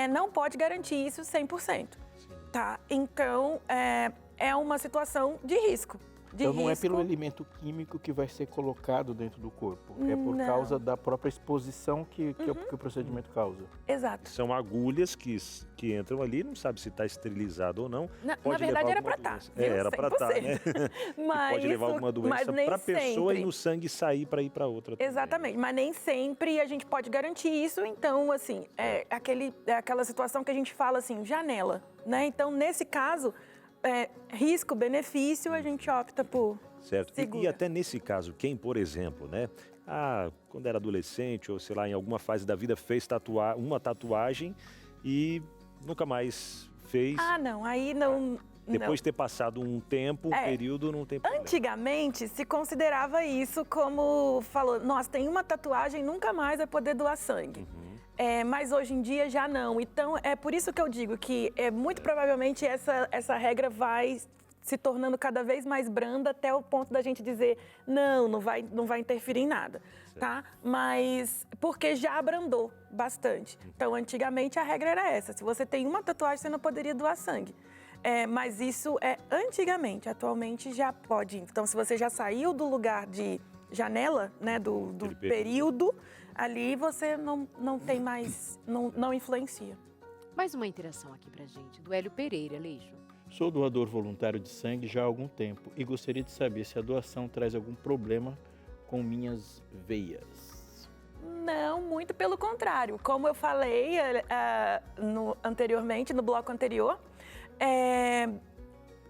não pode garantir isso 100%, tá? Então, é uma situação de risco. Então não é pelo elemento químico que vai ser colocado dentro do corpo, é por Não. causa da própria exposição que o procedimento causa. Exato. São agulhas que entram ali, não sabe se está esterilizado ou não. Na Pode verdade, levar era alguma para estar. doença. Era para estar, né? Mas pode levar alguma doença para a pessoa sempre. e no sangue sair para ir para outra também. Exatamente, mas nem sempre a gente pode garantir isso. Então, assim, é aquela situação que a gente fala assim, janela, né? Então, nesse caso, risco-benefício, a gente opta por Certo. E segura. até nesse caso, quem, por exemplo, né? Quando era adolescente ou, sei lá, em alguma fase da vida fez uma tatuagem e nunca mais fez. Não, aí não. Depois de ter passado um tempo, um período, não tem problema. Antigamente, se considerava isso como, nossa, tem uma tatuagem, nunca mais vai poder doar sangue. Mas hoje em dia já não. Então, é por isso que eu digo que muito provavelmente essa regra vai se tornando cada vez mais branda até o ponto da gente dizer não vai interferir em nada, tá? Mas porque já abrandou bastante. Então, antigamente a regra era essa, se você tem uma tatuagem, você não poderia doar sangue. Mas isso é antigamente, atualmente já pode. Então, se você já saiu do lugar de janela, né, do período, ali você não tem mais, não influencia. Mais uma interação aqui pra gente, do Hélio Pereira, Leixo. Sou doador voluntário de sangue já há algum tempo e gostaria de saber se a doação traz algum problema com minhas veias. Não, muito pelo contrário. Como eu falei anteriormente, no bloco anterior,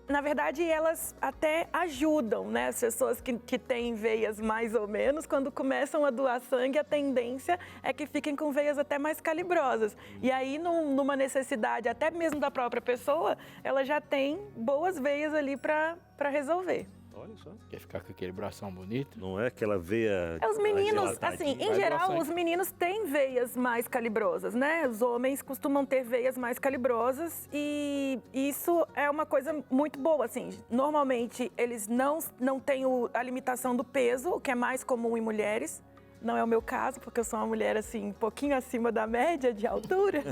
na verdade, elas até ajudam, né? As pessoas que têm veias mais ou menos, quando começam a doar sangue, a tendência é que fiquem com veias até mais calibrosas. E aí, numa necessidade até mesmo da própria pessoa, ela já tem boas veias ali para resolver. Olha só. Quer ficar com aquele bração bonito? Não é aquela veia... Os meninos, dilatadinha. assim, em Vai geral, doar os meninos têm veias mais calibrosas, né? Os homens costumam ter veias mais calibrosas e isso é uma coisa muito boa, assim. Normalmente, eles não têm a limitação do peso, o que é mais comum em mulheres. Não é o meu caso, porque eu sou uma mulher, assim, um pouquinho acima da média de altura.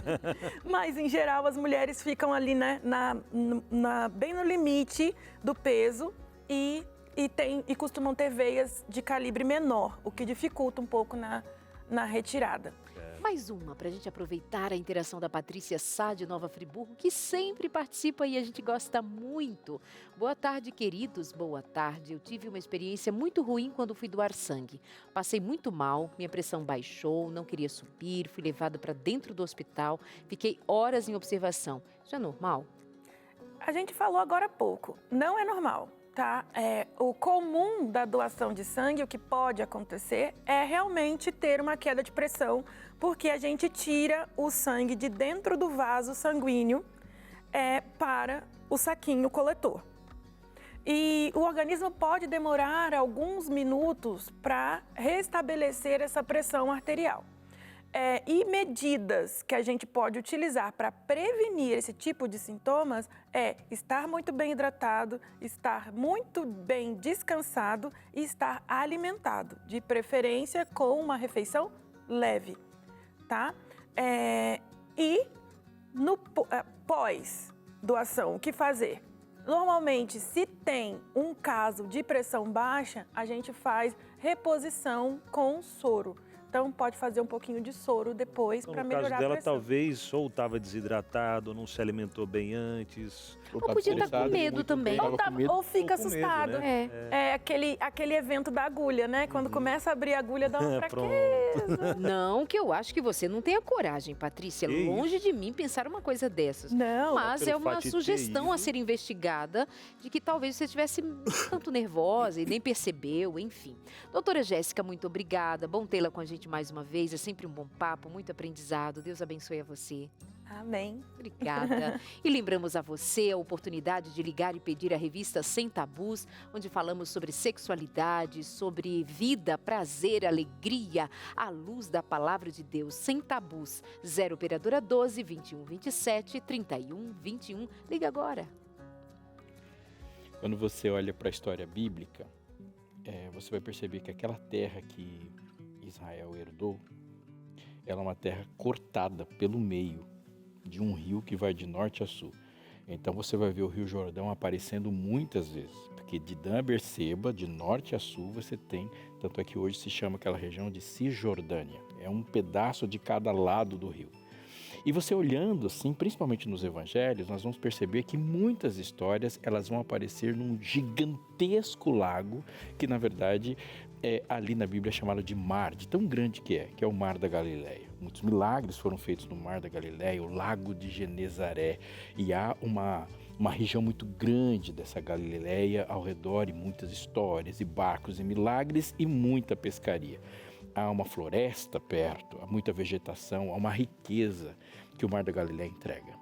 Mas, em geral, as mulheres ficam ali, né, bem no limite do peso e costumam ter veias de calibre menor, o que dificulta um pouco na retirada. Mais uma para a gente aproveitar a interação da Patrícia Sá de Nova Friburgo, que sempre participa e a gente gosta muito. Boa tarde, queridos. Boa tarde. Eu tive uma experiência muito ruim quando fui doar sangue. Passei muito mal, minha pressão baixou, não queria subir, fui levado para dentro do hospital, fiquei horas em observação. Isso é normal? A gente falou agora há pouco, não é normal. Tá? O comum da doação de sangue, o que pode acontecer, é realmente ter uma queda de pressão, porque a gente tira o sangue de dentro do vaso sanguíneo para o saquinho coletor. E o organismo pode demorar alguns minutos para restabelecer essa pressão arterial. E medidas que a gente pode utilizar para prevenir esse tipo de sintomas é estar muito bem hidratado, estar muito bem descansado e estar alimentado, de preferência com uma refeição leve, tá? E no pós-doação, o que fazer? Normalmente, se tem um caso de pressão baixa, a gente faz reposição com soro. Então, pode fazer um pouquinho de soro depois para melhorar a pressão. No caso dela, talvez ou estava desidratado, ou não se alimentou bem antes. Ou podia estar com medo também. Ou fica Ou com assustado. medo, né? É aquele evento da agulha, né? Quando começa a abrir a agulha, dá uma fraqueza. Não, que eu acho que você não tenha coragem, Patrícia. Que Longe de mim pensar uma coisa dessas. Não. Mas pelo é uma fato de ter sugestão a ido. ser investigada de que talvez você estivesse tanto nervosa e nem percebeu, enfim. Doutora Jéssica, muito obrigada. Bom tê-la com a gente mais uma vez. É sempre um bom papo, muito aprendizado. Deus abençoe a você. Amém. Obrigada. E lembramos a você a oportunidade de ligar e pedir a revista Sem Tabus, onde falamos sobre sexualidade, sobre vida, prazer, alegria, à luz da palavra de Deus. Sem Tabus. 0 operadora 12 21 27 31 21. Liga agora. Quando você olha para a história bíblica, você vai perceber que aquela terra que Israel herdou, ela é uma terra cortada pelo meio de um rio que vai de norte a sul. Então você vai ver o Rio Jordão aparecendo muitas vezes, porque de Dan a Berseba, de norte a sul, você tem, tanto é que hoje se chama aquela região de Cisjordânia, é um pedaço de cada lado do rio. E você olhando assim, principalmente nos evangelhos, nós vamos perceber que muitas histórias elas vão aparecer num gigantesco lago, que na verdade ali na Bíblia é chamado de mar, de tão grande que é o Mar da Galileia. Muitos milagres foram feitos no Mar da Galileia, o Lago de Genezaré, e há uma região muito grande dessa Galileia ao redor, e muitas histórias, e barcos, e milagres, e muita pescaria. Há uma floresta perto, há muita vegetação, há uma riqueza que o Mar da Galileia entrega.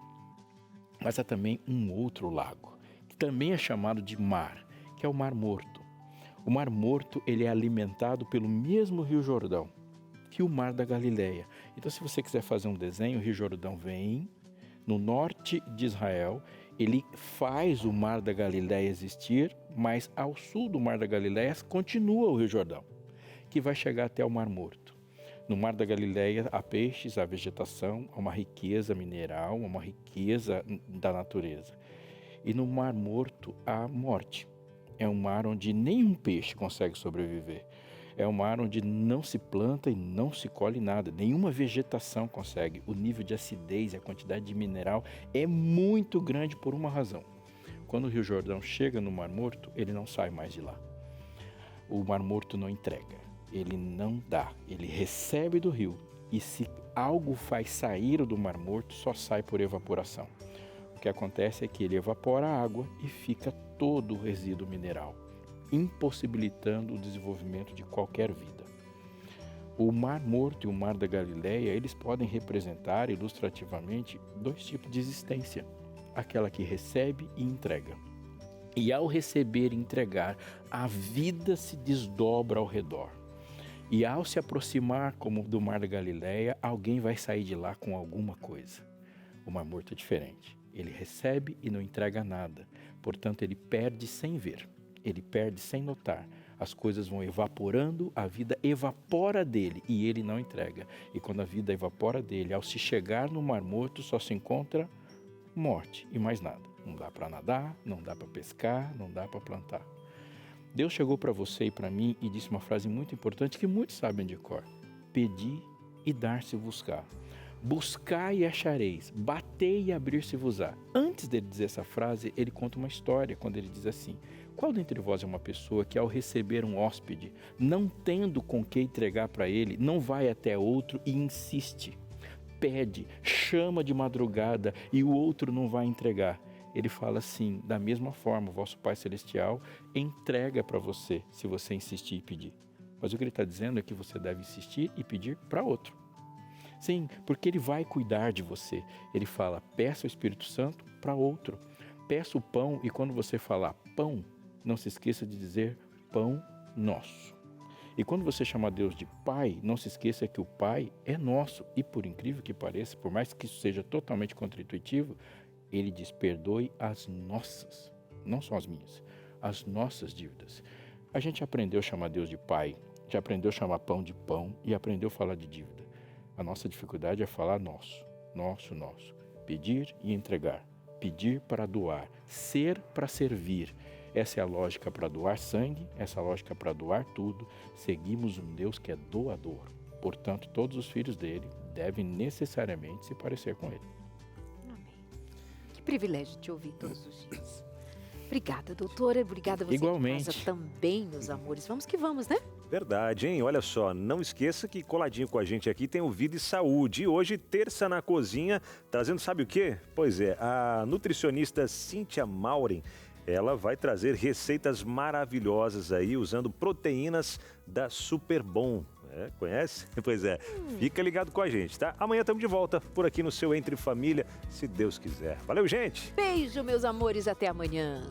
Mas há também um outro lago, que também é chamado de mar, que é o Mar Morto. O Mar Morto ele é alimentado pelo mesmo Rio Jordão que o Mar da Galileia. Então, se você quiser fazer um desenho, o Rio Jordão vem no norte de Israel, ele faz o Mar da Galileia existir, mas ao sul do Mar da Galileia continua o Rio Jordão, que vai chegar até o Mar Morto. No Mar da Galileia há peixes, há vegetação, há uma riqueza mineral, há uma riqueza da natureza. E no Mar Morto há morte. É um mar onde nenhum peixe consegue sobreviver. É um mar onde não se planta e não se colhe nada. Nenhuma vegetação consegue. O nível de acidez e a quantidade de mineral é muito grande por uma razão. Quando o Rio Jordão chega no Mar Morto, ele não sai mais de lá. O Mar Morto não entrega. Ele não dá. Ele recebe do rio. E se algo faz sair do Mar Morto, só sai por evaporação. O que acontece é que ele evapora a água e fica todo o resíduo mineral, impossibilitando o desenvolvimento de qualquer vida. O Mar Morto e o Mar da Galileia, eles podem representar ilustrativamente dois tipos de existência, aquela que recebe e entrega. E ao receber e entregar, a vida se desdobra ao redor. E ao se aproximar como do Mar da Galileia, alguém vai sair de lá com alguma coisa. O Mar Morto é diferente. Ele recebe e não entrega nada. Portanto, ele perde sem ver. Ele perde sem notar. As coisas vão evaporando, a vida evapora dele e ele não entrega. E quando a vida evapora dele, ao se chegar no Mar Morto, só se encontra morte e mais nada. Não dá para nadar, não dá para pescar, não dá para plantar. Deus chegou para você e para mim e disse uma frase muito importante que muitos sabem de cor. Pedi e dar-se-vos-á. Buscai e achareis, batei e abrir-se-vos-á. Antes dele dizer essa frase, ele conta uma história quando ele diz assim: qual dentre vós é uma pessoa que ao receber um hóspede, não tendo com que entregar para ele, não vai até outro e insiste, pede, chama de madrugada e o outro não vai entregar? Ele fala assim: da mesma forma, o vosso Pai Celestial entrega para você, se você insistir e pedir. Mas o que ele está dizendo é que você deve insistir e pedir para outro. Sim, porque ele vai cuidar de você. Ele fala: peça o Espírito Santo para outro. Peça o pão e quando você falar pão, não se esqueça de dizer pão nosso. E quando você chamar Deus de Pai, não se esqueça que o Pai é nosso. E por incrível que pareça, por mais que isso seja totalmente contra-intuitivo, ele diz: perdoe as nossas, não são as minhas, as nossas dívidas. A gente aprendeu a chamar Deus de Pai, já aprendeu a chamar pão de pão e aprendeu a falar de dívida. A nossa dificuldade é falar nosso, nosso, nosso. Pedir e entregar. Pedir para doar. Ser para servir. Essa é a lógica para doar sangue, essa é a lógica para doar tudo. Seguimos um Deus que é doador. Portanto, todos os filhos dele devem necessariamente se parecer com ele. Amém. Que privilégio te ouvir todos os dias. Obrigada, doutora. Obrigada a você Igualmente. de casa também, meus amores. Vamos que vamos, né? Verdade, hein? Olha só, não esqueça que coladinho com a gente aqui tem o Vida e Saúde. E hoje, terça na cozinha, trazendo sabe o quê? Pois é, a nutricionista Cíntia Mauren, ela vai trazer receitas maravilhosas aí, usando proteínas da Superbom. Conhece? Pois é, fica ligado com a gente, tá? Amanhã estamos de volta por aqui no seu Entre Família, se Deus quiser. Valeu, gente! Beijo, meus amores. Até amanhã.